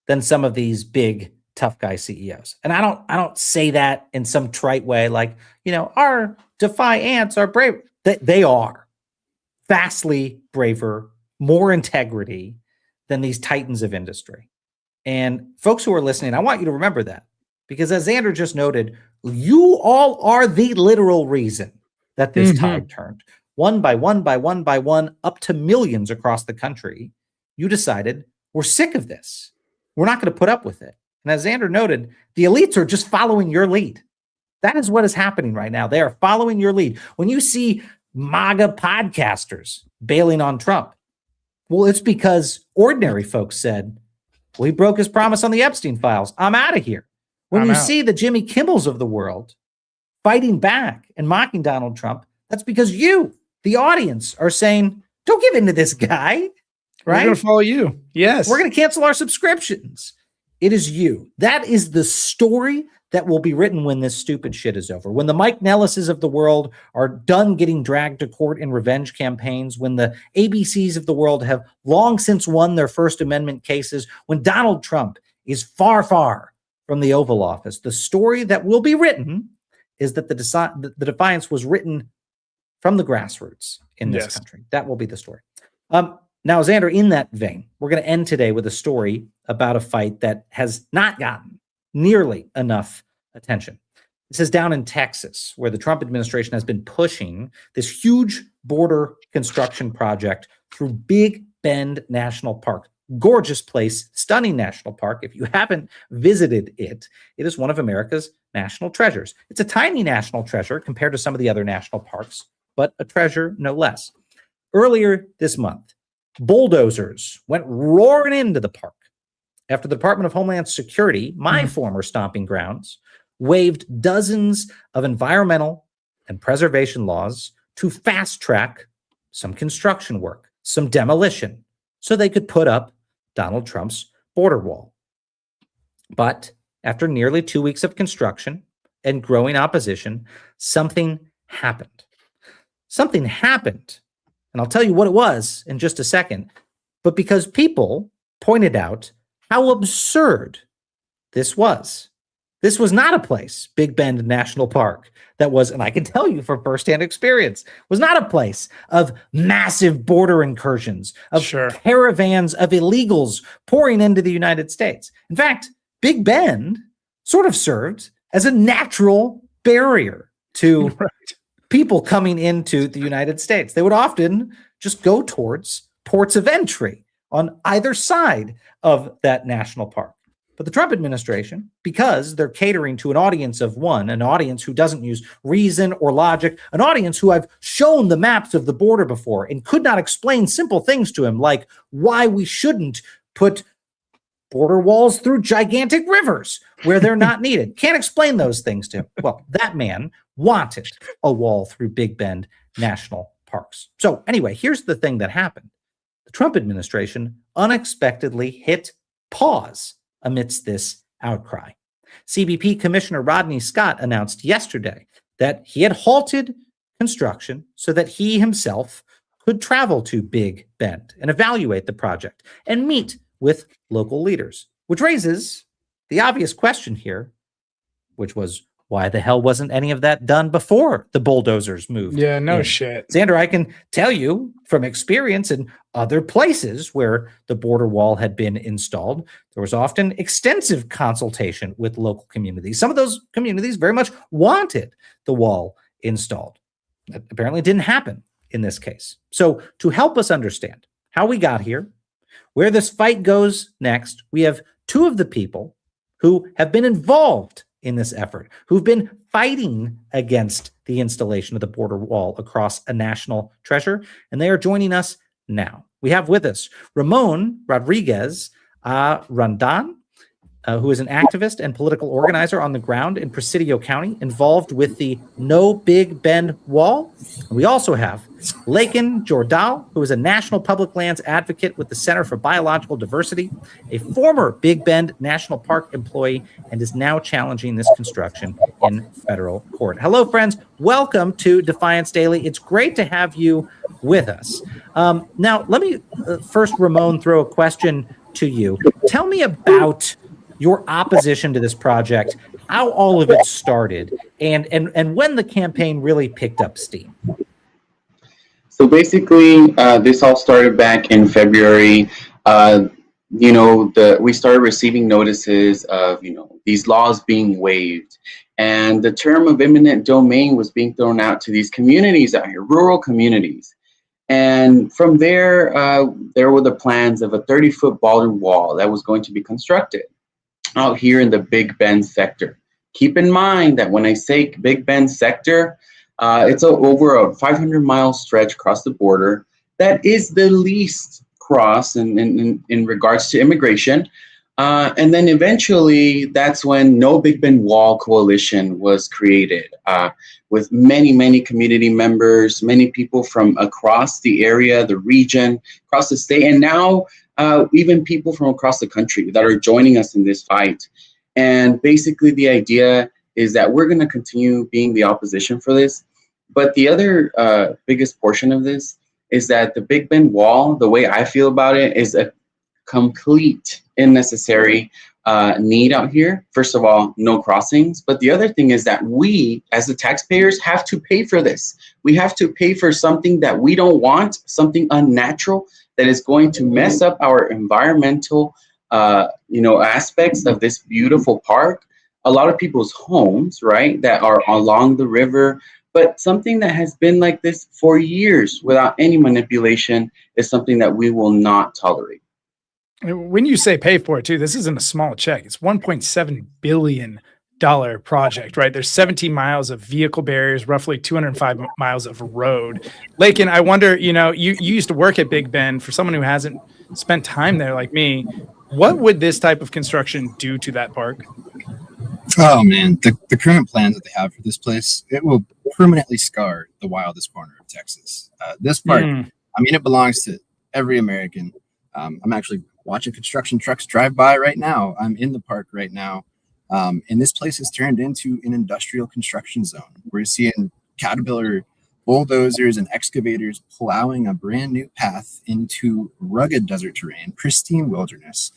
than some of these big tough guy CEOs. And I don't say that in some trite way like, our Defy ants are brave. They are vastly braver, more integrity than these titans of industry. And folks who are listening, I want you to remember that because as Xander just noted, you all are the literal reason that this tide turned. One by one, up to millions across the country, you decided we're sick of this. We're not going to put up with it. And as Xander noted, the elites are just following your lead. That is what is happening right now. They are following your lead. When you see MAGA podcasters bailing on Trump, well, it's because ordinary folks said, well, he broke his promise on the Epstein files. I'm out of here. When I'm you out. see the Jimmy Kimmels of the world fighting back and mocking Donald Trump, that's because you, the audience, are saying, don't give in to this guy, We're right? going to follow you. Yes. We're going to cancel our subscriptions. It is you. That is the story that will be written when this stupid shit is over. When the Mike Nellises of the world are done getting dragged to court in revenge campaigns, when the ABCs of the world have long since won their First Amendment cases, when Donald Trump is far, far from the Oval Office, the story that will be written is that the Defiance was written from the grassroots in this country. That will be the story. Now, Xander, in that vein, we're going to end today with a story about a fight that has not gotten nearly enough attention. This is down in Texas, where the Trump administration has been pushing this huge border construction project through Big Bend National Park. Gorgeous place, stunning national park. If you haven't visited it, it is one of America's national treasures. It's a tiny national treasure compared to some of the other national parks, but a treasure no less. Earlier this month, bulldozers went roaring into the park after the Department of Homeland Security, my former stomping grounds, waived dozens of environmental and preservation laws to fast track some construction work, some demolition, so they could put up Donald Trump's border wall. But after nearly 2 weeks of construction and growing opposition, something happened. Something happened. And I'll tell you what it was in just a second. But because people pointed out how absurd this was. This was not a place, Big Bend National Park, that was, and I can tell you from firsthand experience, was not a place of massive border incursions, of caravans of illegals pouring into the United States. In fact, Big Bend sort of served as a natural barrier to people coming into the United States. They would often just go towards ports of entry on either side of that national park. But the Trump administration, because they're catering to an audience of one, an audience who doesn't use reason or logic, an audience who I've shown the maps of the border before and could not explain simple things to him, like why we shouldn't put border walls through gigantic rivers where they're not needed. Can't explain those things to him. Well, that man wanted a wall through Big Bend National Parks. So anyway, here's the thing that happened. The Trump administration unexpectedly hit pause amidst this outcry. CBP Commissioner Rodney Scott announced yesterday that he had halted construction so that he himself could travel to Big Bend and evaluate the project and meet with local leaders, which raises the obvious question here, which was, why the hell wasn't any of that done before the bulldozers moved? Yeah, no in? shit. Xander, I can tell you from experience in other places where the border wall had been installed, there was often extensive consultation with local communities. Some of those communities very much wanted the wall installed. That apparently didn't happen in this case. So to help us understand how we got here, where this fight goes next, we have two of the people who have been involved in this effort, who've been fighting against the installation of the border wall across a national treasure, and they are joining us now. We have with us Ramon Rodriguez Rondon, who is an activist and political organizer on the ground in Presidio County, involved with the No Big Bend Wall. And we also have Lakin Jordal, who is a national public lands advocate with the Center for Biological Diversity, a former Big Bend National Park employee, and is now challenging this construction in federal court. Hello, friends. Welcome to Defiance Daily. It's great to have you with us. Now, let me first, Ramon, throw a question to you. Tell me about your opposition to this project, how all of it started, and when the campaign really picked up steam. So basically, this all started back in February. We started receiving notices of, these laws being waived. And the term of eminent domain was being thrown out to these communities out here, rural communities. And from there, there were the plans of a 30-foot border wall that was going to be constructed out here in the Big Bend sector. Keep in mind that when I say Big Bend sector, it's over a 500-mile stretch across the border. That is the least cross in regards to immigration And then eventually, that's when No Big Bend Wall Coalition was created, with many community members, many people from across the area, the region, across the state, and now even people from across the country that are joining us in this fight. And basically, the idea is that we're going to continue being the opposition for this. But the other biggest portion of this is that the Big Bend Wall, the way I feel about it, is a complete unnecessary need out here. First of all, no crossings. But the other thing is that we, as the taxpayers, have to pay for this. We have to pay for something that we don't want, something unnatural that is going to mess up our environmental, aspects of this beautiful park. A lot of people's homes, right, that are along the river. But something that has been like this for years without any manipulation is something that we will not tolerate. When you say pay for it too, this isn't a small check. It's $1.7 billion project, right? There's 17 miles of vehicle barriers, roughly 205 miles of road. Lakin, I wonder, you used to work at Big Bend. For someone who hasn't spent time there like me, what would this type of construction do to that park? Oh man, the current plans that they have for this place, it will permanently scar the wildest corner of Texas. This park, I mean, it belongs to every American. I'm actually watching construction trucks drive by right now. I'm in the park right now. And this place has turned into an industrial construction zone. We're seeing Caterpillar bulldozers and excavators plowing a brand new path into rugged desert terrain, pristine wilderness,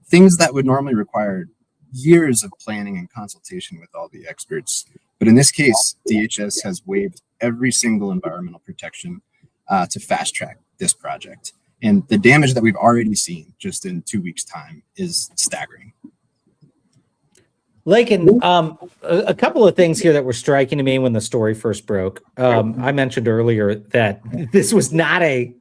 things that would normally require years of planning and consultation with all the experts. But in this case, DHS has waived every single environmental protection to fast track this project. And the damage that we've already seen just in 2 weeks' time is staggering. Lakin, a couple of things here that were striking to me when the story first broke. I mentioned earlier that this was not a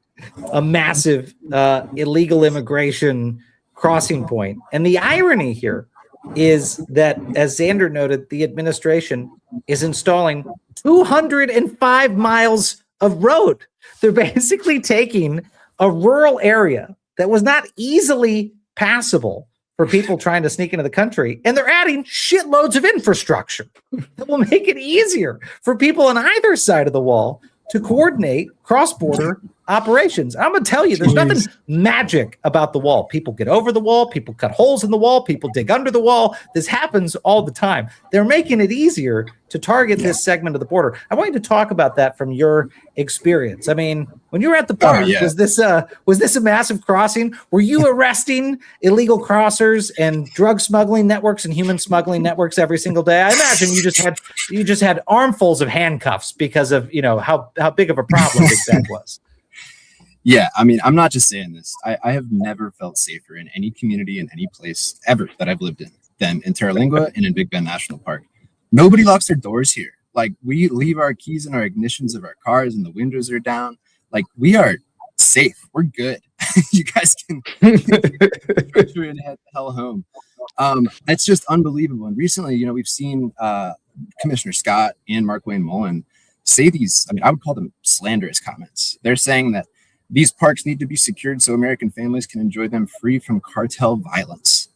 massive illegal immigration crossing point. And the irony here is that, as Xander noted, the administration is installing 205 miles of road. They're basically taking a rural area that was not easily passable for people trying to sneak into the country, and they're adding shitloads of infrastructure that will make it easier for people on either side of the wall to coordinate cross-border operations. I'm going to tell you, there's nothing magic about the wall. People get over the wall, people cut holes in the wall, people dig under the wall. This happens all the time. They're making it easier to target this segment of the border. I want you to talk about that from your experience. I mean, when you were at the park, was this a massive crossing? Were you arresting illegal crossers and drug smuggling networks and human smuggling networks every single day? I imagine you just had armfuls of handcuffs because of how big of a problem Big Bend was. Yeah, I mean, I'm not just saying this. I have never felt safer in any community in any place ever that I've lived in than in Terralingua and in Big Bend National Park. Nobody locks their doors here. Like, we leave our keys in our ignitions of our cars and the windows are down. Like, we are safe. We're good. You guys can head the hell home. It's just unbelievable. And recently, we've seen Commissioner Scott and Mark Wayne Mullen say these, I would call them slanderous comments. They're saying that these parks need to be secured so American families can enjoy them free from cartel violence.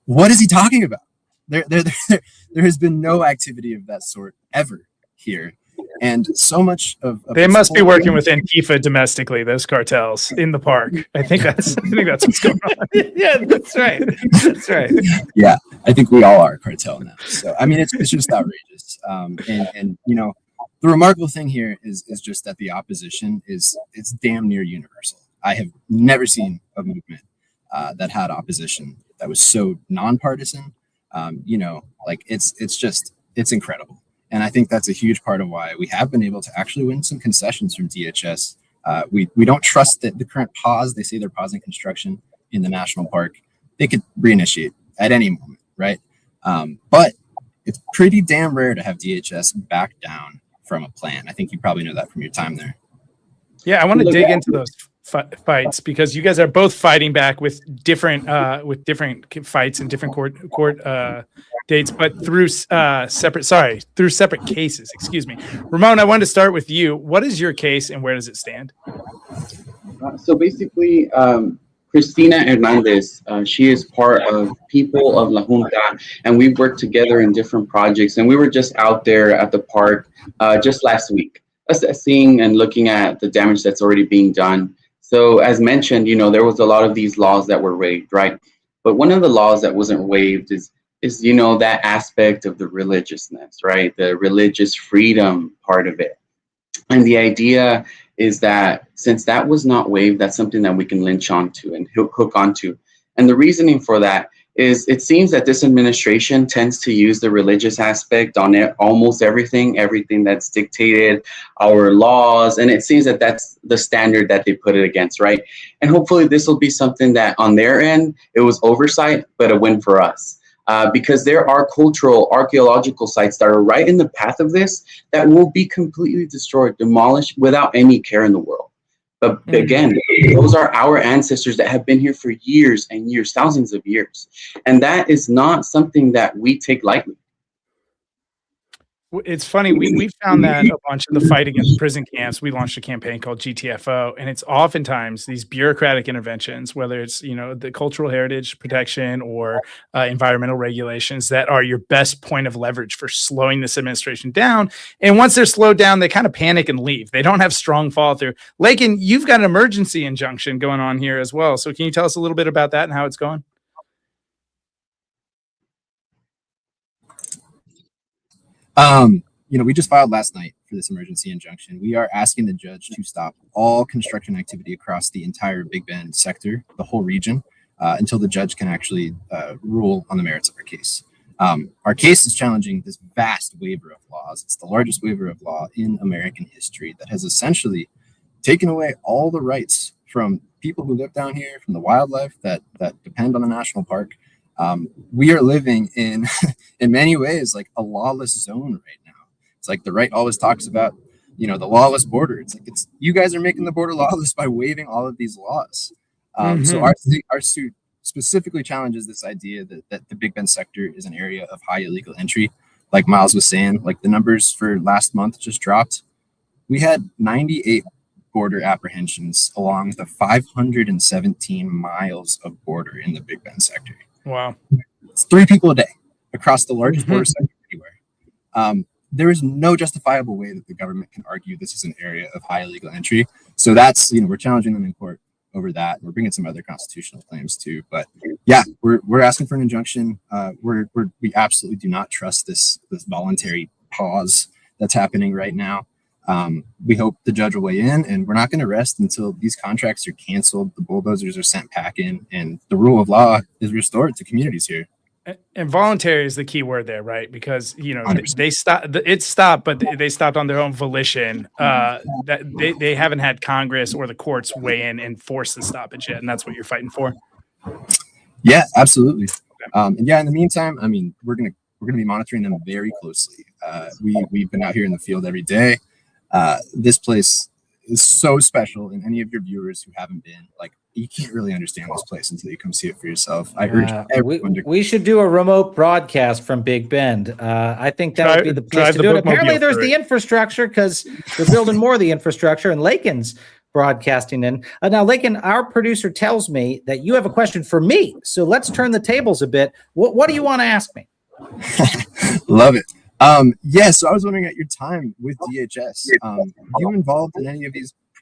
What is he talking about? There has been no activity of that sort ever here. And so much of they must be working with Antifa domestically, those cartels in the park. I think that's what's going on. Yeah, that's right. That's right. Yeah, I think we all are a cartel now. So I mean, it's just outrageous. And the remarkable thing here is just that the opposition it's damn near universal. I have never seen a movement that had opposition that was so nonpartisan. It's incredible. And I think that's a huge part of why we have been able to actually win some concessions from DHS. We don't trust that the current pause, they say they're pausing construction in the national park. They could reinitiate at any moment, right? But it's pretty damn rare to have DHS back down from a plan. I think you probably know that from your time there. Yeah, I want to dig into those fights because you guys are both fighting back with different fights and different court dates, but through separate cases. Excuse me, Ramon. I wanted to start with you. What is your case and where does it stand? So basically, Cristina Hernandez. She is part of People of La Junta, and we work together in different projects. And we were just out there at the park just last week, assessing and looking at the damage that's already being done. So as mentioned, there was a lot of these laws that were waived, right? But one of the laws that wasn't waived is that aspect of the religiousness, right? The religious freedom part of it. And the idea is that since that was not waived, that's something that we can lynch onto and hook onto. And the reasoning for that is it seems that this administration tends to use the religious aspect on almost everything that's dictated, our laws. And it seems that that's the standard that they put it against, right? And hopefully this will be something that on their end, it was oversight, but a win for us. Because there are cultural, archaeological sites that are right in the path of this that will be completely destroyed, demolished without any care in the world. But again, those are our ancestors that have been here for years and years, thousands of years. And that is not something that we take lightly. It's funny. We found that a bunch of the fight against prison camps, we launched a campaign called GTFO, and it's oftentimes these bureaucratic interventions, whether it's, the cultural heritage protection or environmental regulations, that are your best point of leverage for slowing this administration down. And once they're slowed down, they kind of panic and leave. They don't have strong follow through. Lakin, you've got an emergency injunction going on here as well. So can you tell us a little bit about that and how it's going? We just filed last night for this emergency injunction. We are asking the judge to stop all construction activity across the entire Big Bend sector, the whole region, until the judge can actually rule on the merits of our case. Our case is challenging this vast waiver of laws. It's the largest waiver of law in American history that has essentially taken away all the rights from people who live down here, from the wildlife that depend on the national park. We are living in many ways like a lawless zone right now. It's like the right always talks about, the lawless border. It's like you guys are making the border lawless by waiving all of these laws. So our suit specifically challenges this idea that the Big Bend sector is an area of high illegal entry. Like Miles was saying, like the numbers for last month just dropped. We had 98 border apprehensions along the 517 miles of border in the Big Bend sector. Wow. It's 3 people a day across the largest border sector anywhere. There is no justifiable way that the government can argue this is an area of high illegal entry. So that's, we're challenging them in court over that. We're bringing some other constitutional claims too. But yeah, we're asking for an injunction. We absolutely do not trust this voluntary pause that's happening right now. We hope the judge will weigh in, and we're not going to rest until these contracts are canceled, the bulldozers are sent packing, and the rule of law is restored to communities here. And voluntary is the key word there, right? Because, 100%. they stopped, it stopped, but they stopped on their own volition. That they haven't had Congress or the courts weigh in and force the stoppage yet. And that's what you're fighting for. Yeah, absolutely. And yeah, in the meantime, we're going to be monitoring them very closely. We've been out here in the field every day. This place is so special, and any of your viewers who haven't been, you can't really understand this place until you come see it for yourself. I urge everyone to. We should do a remote broadcast from Big Bend. I think that would be the place to do it. Apparently, there's the infrastructure because they're building more of the infrastructure, and Lakin's broadcasting in. Now, Lakin, our producer tells me that you have a question for me. So let's turn the tables a bit. What do you want to ask me? Love it. So I was wondering, at your time with DHS, you involved in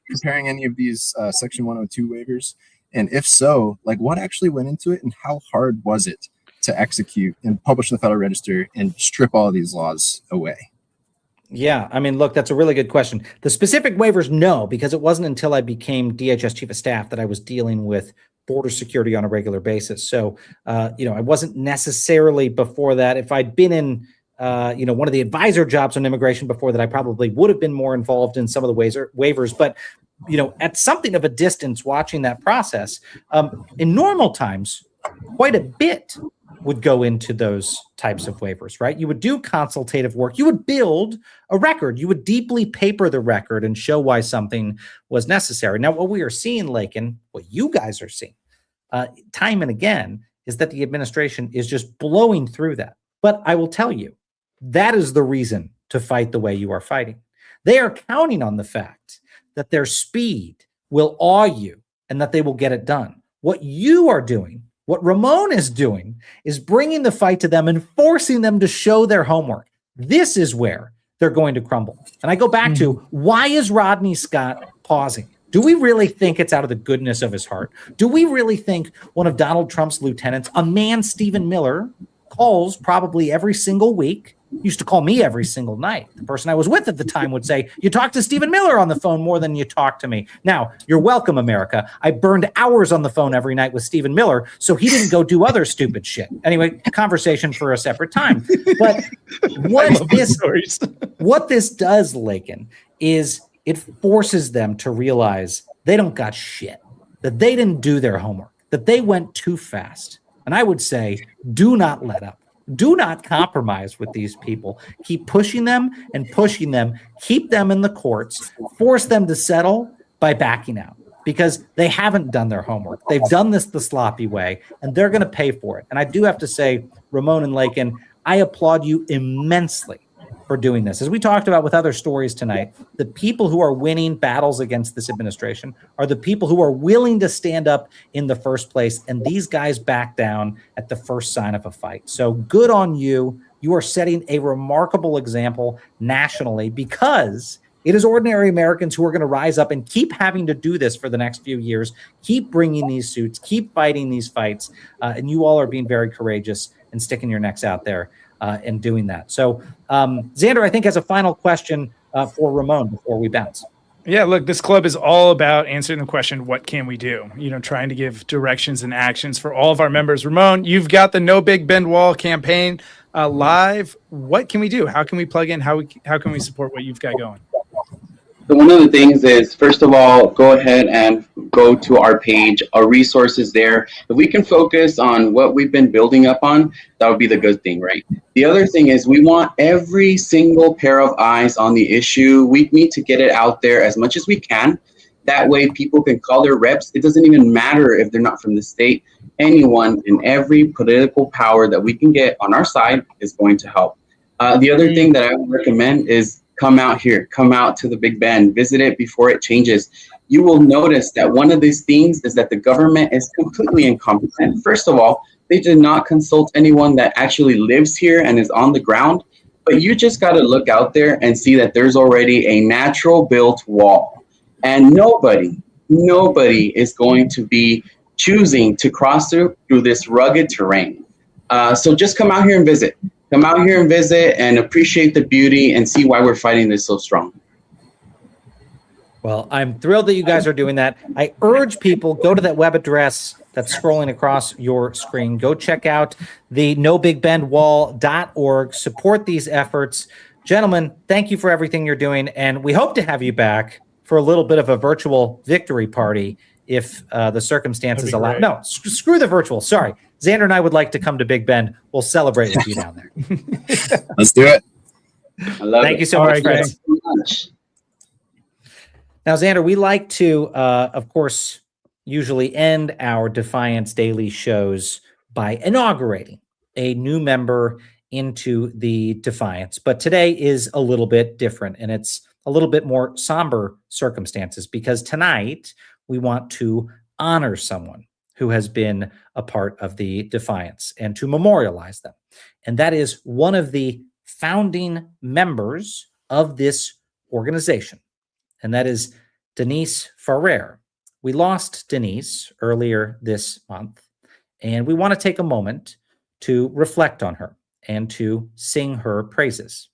preparing any of these Section 102 waivers? And if so, what actually went into it, and how hard was it to execute and publish in the Federal Register and strip all of these laws away? Yeah, look, that's a really good question. The specific waivers, no, because it wasn't until I became DHS Chief of Staff that I was dealing with border security on a regular basis. So, I wasn't necessarily before that. If I'd been in one of the advisor jobs on immigration before that, I probably would have been more involved in some of the waivers. But, at something of a distance watching that process, in normal times, quite a bit would go into those types of waivers, right? You would do consultative work. You would build a record. You would deeply paper the record and show why something was necessary. Now, what we are seeing, Lakin, what you guys are seeing time and again, is that the administration is just blowing through that. But I will tell you, that is the reason to fight the way you are fighting. They are counting on the fact that their speed will awe you and that they will get it done. What you are doing, what Ramon is doing, is bringing the fight to them and forcing them to show their homework. This is where they're going to crumble. And I go back to, why is Rodney Scott pausing? Do we really think it's out of the goodness of his heart? Do we really think one of Donald Trump's lieutenants, a man Stephen Miller, calls probably every single week, used to call me every single night. The person I was with at the time would say, you talk to Stephen Miller on the phone more than you talk to me. Now, you're welcome, America. I burned hours on the phone every night with Stephen Miller, so he didn't go do other stupid shit. Anyway, conversation for a separate time. But what this does, Lakin, is it forces them to realize they don't got shit, that they didn't do their homework, that they went too fast. And I would say, do not let up. Do not compromise with these people. Keep pushing them and pushing them. Keep them in the courts. Force them to settle by backing out, because they haven't done their homework. They've done this the sloppy way, and they're going to pay for it. And I do have to say, Ramon and Lakin, I applaud you immensely for doing this. As we talked about with other stories tonight, the people who are winning battles against this administration are the people who are willing to stand up in the first place, and these guys back down at the first sign of a fight. So good on you. You are setting a remarkable example nationally, because it is ordinary Americans who are going to rise up and keep having to do this for the next few years, keep bringing these suits, keep fighting these fights, and you all are being very courageous and sticking your necks out there and doing that. So Xander, I think, has a final question for Ramon before we bounce. Yeah, look, this club is all about answering the question, what can we do? Trying to give directions and actions for all of our members. Ramon, you've got the No Big Bend Wall campaign live. What can we do? How can we plug in? How can we support what you've got going? So one of the things is, first of all, go ahead and go to our page. Our resources there. If we can focus on what we've been building up on, that would be the good thing, right? The other thing is, we want every single pair of eyes on the issue. We need to get it out there as much as we can. That way people can call their reps. It doesn't even matter if they're not from the state. Anyone in every political power that we can get on our side is going to help. The other thing that I would recommend is, come out here, come out to the Big Bend, visit it before it changes. You will notice that one of these things is that the government is completely incompetent. First of all, they did not consult anyone that actually lives here and is on the ground. But you just got to look out there and see that there's already a natural built wall. And nobody is going to be choosing to cross through this rugged terrain. So just come out here and visit. Come out here and visit and appreciate the beauty and see why we're fighting this so strong. Well, I'm thrilled that you guys are doing that. I urge people, go to that web address that's scrolling across your screen. Go check out the nobigbendwall.org. Support these efforts. Gentlemen, thank you for everything you're doing, and we hope to have you back for a little bit of a virtual victory party if the circumstances allow. Great. No, screw the virtual. Sorry. Xander and I would like to come to Big Bend. We'll celebrate with you down there. Let's do it. I love Thank it. you so All much, right, friends. Thank you so much. Now, Xander, we like to, of course, usually end our Defiance Daily shows by inaugurating a new member into the Defiance. But today is a little bit different, and it's a little bit more somber circumstances, because tonight we want to honor someone who has been a part of the Defiance and to memorialize them. And that is one of the founding members of this organization, and that is Denise Ferrer. We lost Denise earlier this month, and we want to take a moment to reflect on her and to sing her praises.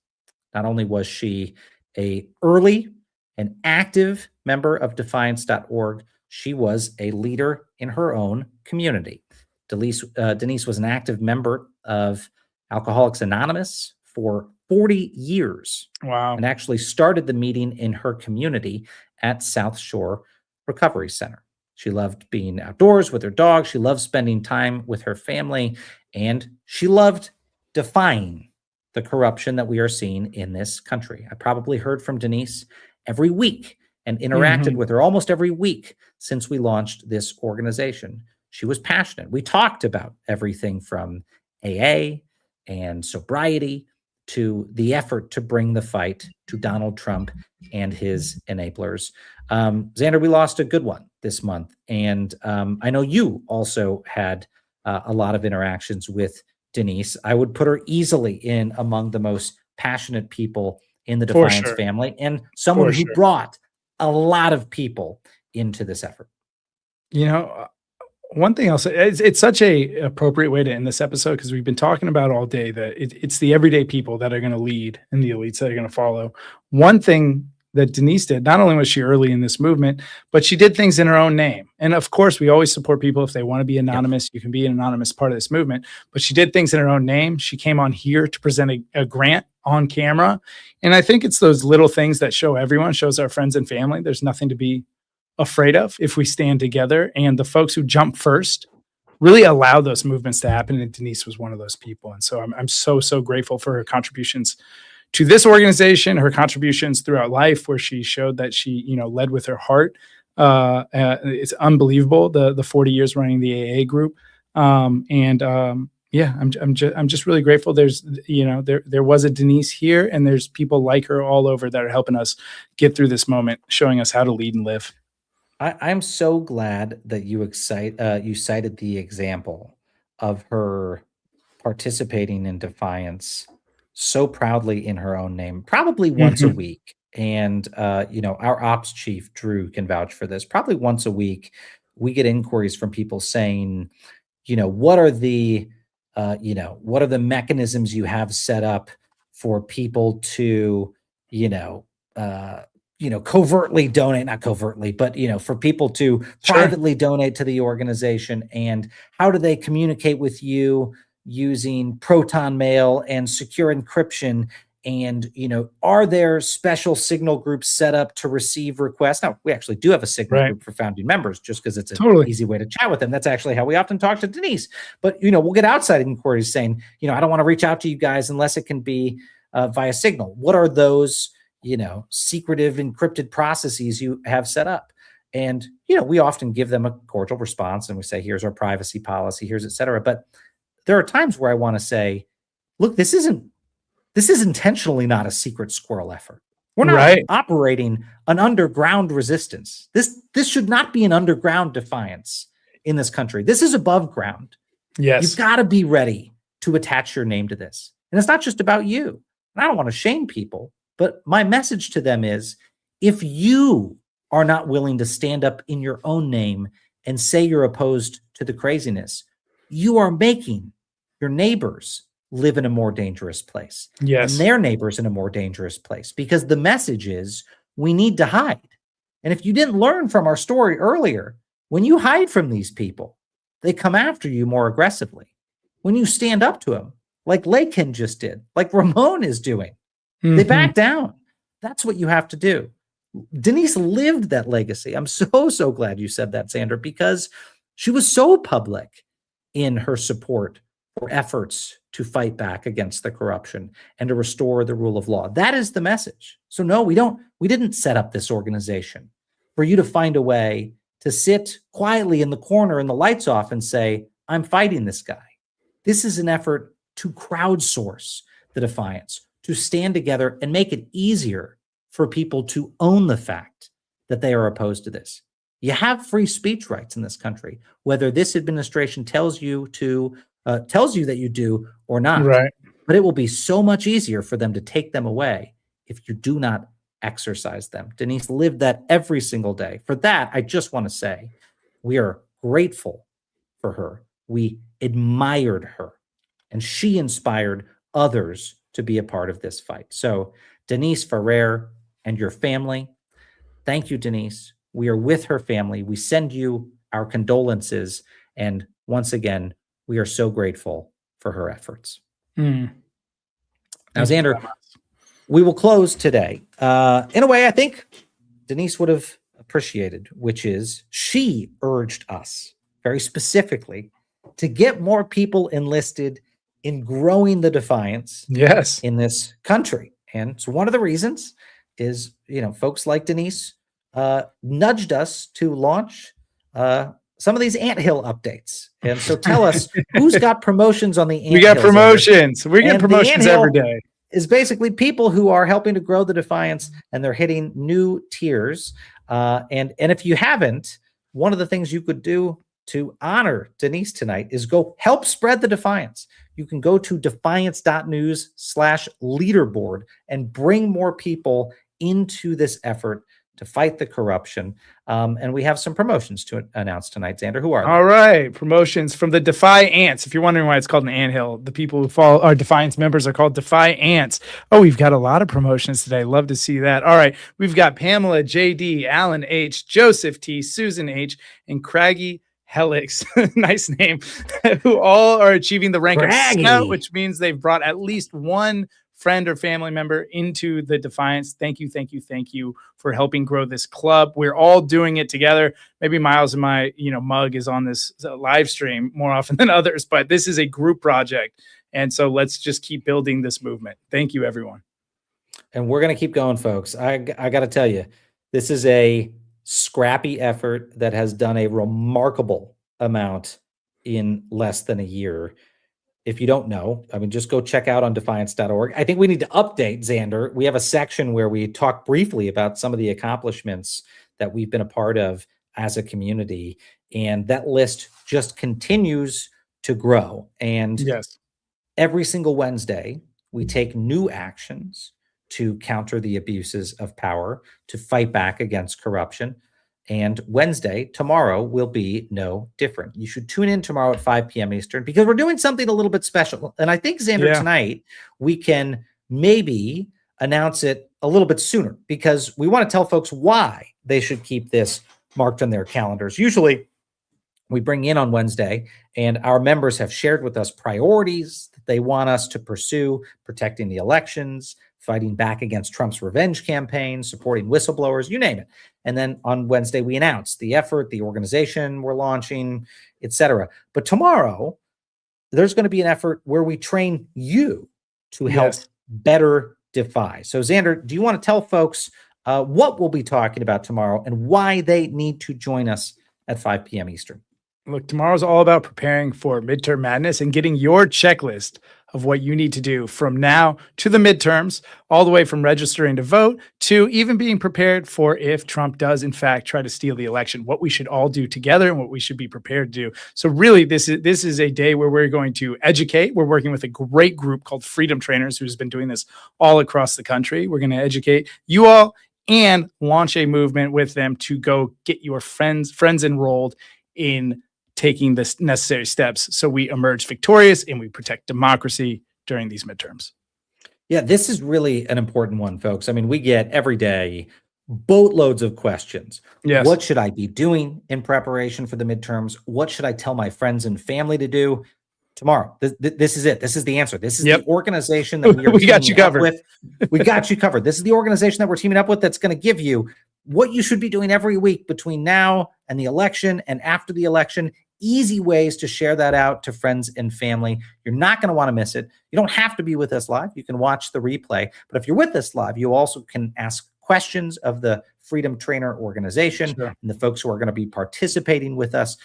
Not only was she an early and active member of Defiance.org, she was a leader in her own community. Denise was an active member of Alcoholics Anonymous for 40 years. Wow. And actually started the meeting in her community at South Shore Recovery Center. She loved being outdoors with her dog. She loved spending time with her family. And she loved defying the corruption that we are seeing in this country. I probably heard from Denise every week and interacted with her almost every week since we launched this organization. She was passionate. We talked about everything from AA and sobriety to the effort to bring the fight to Donald Trump and his enablers. Xander, we lost a good one this month. And I know you also had a lot of interactions with Denise. I would put her easily in among the most passionate people in the Defiance family, and someone who brought a lot of people into this effort. You know, one thing I'll say, it's such a appropriate way to end this episode, because we've been talking about all day that it's the everyday people that are going to lead and the elites that are going to follow. One thing that Denise did, not only was she early in this movement, but she did things in her own name. And of course, we always support people if they want to be anonymous. You can be an anonymous part of this movement, but she did things in her own name. She came on here to present a grant on camera. And I think it's those little things that show everyone, shows our friends and family, there's nothing to be afraid of if we stand together. And the folks who jump first really allow those movements to happen. And Denise was one of those people. And so I'm so grateful for her contributions to this organization, her contributions throughout life, where she showed that she, led with her heart. It's unbelievable, the 40 years running the AA group. I'm just really grateful. There's, there was a Denise here, and there's people like her all over that are helping us get through this moment, showing us how to lead and live. I'm so glad that you cited the example of her participating in Defiance so proudly in her own name, probably once a week. And, our ops chief, Drew, can vouch for this. Probably once a week, we get inquiries from people saying, what are the mechanisms you have set up for people to, covertly donate, not covertly, but, for people to privately donate to the organization, and how do they communicate with you using Proton Mail and secure encryption? And, are there special signal groups set up to receive requests? Now, we actually do have a signal group for founding members, just because it's an easy way to chat with them. That's actually how we often talk to Denise. But, we'll get outside inquiries saying, I don't want to reach out to you guys unless it can be via Signal. What are those, secretive encrypted processes you have set up? And, we often give them a cordial response, and we say, here's our privacy policy, here's et cetera. But there are times where I want to say, look, this is intentionally not a secret squirrel effort. We're not operating an underground resistance. This should not be an underground defiance in this country. This is above ground. Yes. You've got to be ready to attach your name to this. And it's not just about you. And I don't want to shame people, but my message to them is, if you are not willing to stand up in your own name and say you're opposed to the craziness, you are making your neighbors live in a more dangerous place. Yes. And their neighbors in a more dangerous place, because the message is, we need to hide. And if you didn't learn from our story earlier, when you hide from these people, they come after you more aggressively. When you stand up to them, like Lakin just did, like Ramon is doing, they back down. That's what you have to do. Denise lived that legacy. I'm so glad you said that, Xander, because she was so public in her support for efforts to fight back against the corruption and to restore the rule of law. That is the message. So no, we didn't set up this organization for you to find a way to sit quietly in the corner and the lights off and say, I'm fighting this guy. This is an effort to crowdsource the Defiance, to stand together and make it easier for people to own the fact that they are opposed to this. You have free speech rights in this country, whether this administration tells you that you do or not. Right. But it will be so much easier for them to take them away if you do not exercise them. Denise lived that every single day. For that, I just want to say we are grateful for her. We admired her, and she inspired others to be a part of this fight. So Denise Ferrer and your family, thank you, Denise. We are with her family. We send you our condolences. And once again, we are so grateful for her efforts. Now, Xander, we will close today in a way I think Denise would have appreciated, which is she urged us very specifically to get more people enlisted in growing the Defiance in this country. And so one of the reasons is, folks like Denise nudged us to launch some of these anthill updates. And so tell us, who's got promotions on the anthill? We got promotions. We get promotions every day. is basically people who are helping to grow the Defiance, and they're hitting new tiers. And if you haven't, one of the things you could do to honor Denise tonight is go help spread the Defiance. You can go to defiance.news/leaderboard and bring more people into this effort to fight the corruption. And we have some promotions to announce tonight. Xander, who are they? All right. Promotions from the Defy Ants. If you're wondering why it's called an anthill, the people who follow our Defiance members are called Defy Ants. Oh, we've got a lot of promotions today. Love to see that. All right. We've got Pamela JD, Alan H, Joseph T, Susan H, and Craggy Helix, nice name, who all are achieving the rank of Scout, which means they've brought at least one friend or family member into the Defiance. Thank you for helping grow this club. We're all doing it together. Maybe Miles and my mug is on this live stream more often than others, but this is a group project. And so let's just keep building this movement. Thank you, everyone. And we're going to keep going, folks. I got to tell you, this is a scrappy effort that has done a remarkable amount in less than a year. If you don't know, I mean, just go check out on defiance.org. I think we need to update, Xander. We have a section where we talk briefly about some of the accomplishments that we've been a part of as a community. And that list just continues to grow. And yes, every single Wednesday, we take new actions to counter the abuses of power, to fight back against corruption. And Wednesday, tomorrow, will be no different. You should tune in tomorrow at 5 p.m. Eastern, because we're doing something a little bit special. And I think, Xander, tonight, we can maybe announce it a little bit sooner, because we want to tell folks why they should keep this marked on their calendars. Usually, we bring in on Wednesday, and our members have shared with us priorities that they want us to pursue: protecting the elections, fighting back against Trump's revenge campaign, supporting whistleblowers, you name it. And then on Wednesday, we announce the effort, the organization we're launching, etc. But tomorrow, there's going to be an effort where we train you to help better Defy. So, Xander, do you want to tell folks what we'll be talking about tomorrow and why they need to join us at 5 p.m. Eastern? Look, tomorrow's all about preparing for midterm madness and getting your checklist of what you need to do from now to the midterms, all the way from registering to vote to even being prepared for if Trump does, in fact, try to steal the election, what we should all do together and what we should be prepared to do. So really, this is a day where we're going to educate. We're working with a great group called Freedom Trainers, who's been doing this all across the country. We're going to educate you all and launch a movement with them to go get your friends enrolled in taking the necessary steps so we emerge victorious and we protect democracy during these midterms. Yeah, this is really an important one, folks. I mean, we get every day boatloads of questions. Yes. What should I be doing in preparation for the midterms? What should I tell my friends and family to do? Tomorrow, this is it. This is the answer. This is the organization that we got you covered with. We got you covered. This is the organization that we're teaming up with that's going to give you what you should be doing every week between now and the election and after the election. Easy ways to share that out to friends and family. You're not going to want to miss it. You don't have to be with us live. You can watch the replay. But if you're with us live, you also can ask questions of the Freedom Trainer organization and the folks who are going to be participating with us.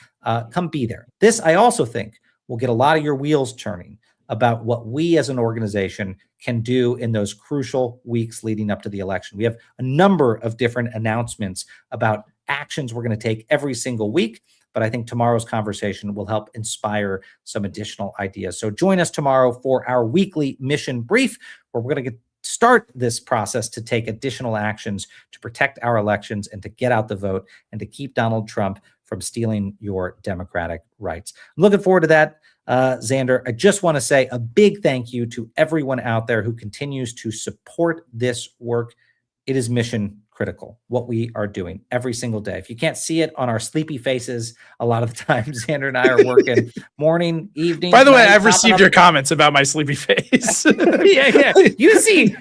Come be there. This, I also think, will get a lot of your wheels turning about what we as an organization can do in those crucial weeks leading up to the election. We have a number of different announcements about actions we're going to take every single week. But I think tomorrow's conversation will help inspire some additional ideas. So join us tomorrow for our weekly mission brief, where we're going to start this process to take additional actions to protect our elections and to get out the vote and to keep Donald Trump from stealing your democratic rights. I'm looking forward to that. Xander, I just want to say a big thank you to everyone out there who continues to support this work. It is mission critical, what we are doing every single day. If you can't see it on our sleepy faces, a lot of the time, Xander and I are working morning, evening. By the way, I've received your comments about my sleepy face. yeah. You see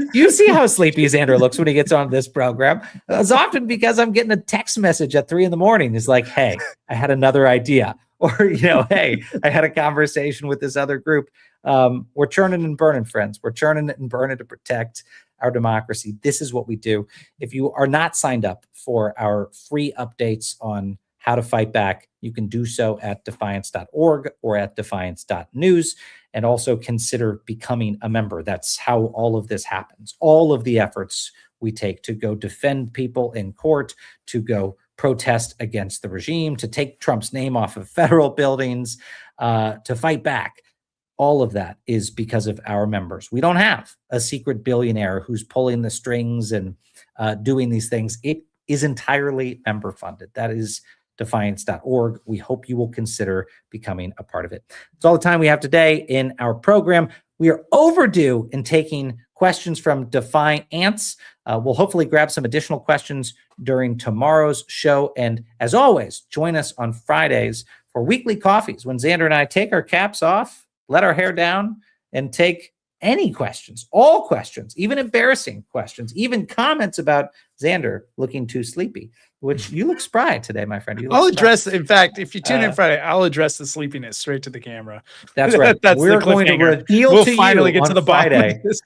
how sleepy Xander looks when he gets on this program. It's often because I'm getting a text message at 3 a.m. It's like, hey, I had another idea. Or, hey, I had a conversation with this other group. We're churning and burning, friends. We're churning and burning to protect our democracy. This is what we do. If you are not signed up for our free updates on how to fight back, you can do so at defiance.org or at defiance.news. and also consider becoming a member. That's how all of this happens. All of the efforts we take to go defend people in court, to go protest against the regime, to take Trump's name off of federal buildings, to fight back. All of that is because of our members. We don't have a secret billionaire who's pulling the strings and doing these things. It is entirely member funded. That is defiance.org. We hope you will consider becoming a part of it. That's all the time we have today in our program. We are overdue in taking questions from Defiance. We'll hopefully grab some additional questions during tomorrow's show. And as always, join us on Fridays for weekly coffees when Xander and I take our caps off, let our hair down, and take any questions, all questions, even embarrassing questions, even comments about Xander looking too sleepy, which you look spry today, my friend. You look I'll spry. address, in fact, if you tune in Friday, I'll address the sleepiness straight to the camera. That's right. That's We're the going to cliffhanger. reveal We'll to finally you get on to the bottom Friday of this.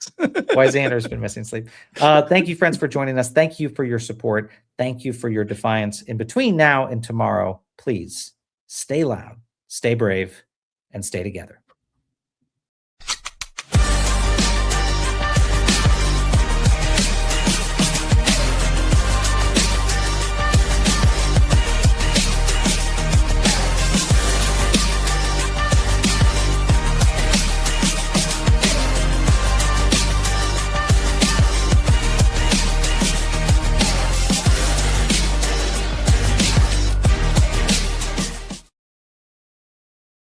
why Xander's been missing sleep. Thank you, friends, for joining us. Thank you for your support. Thank you for your defiance. In between now and tomorrow, please stay loud, stay brave, and stay together.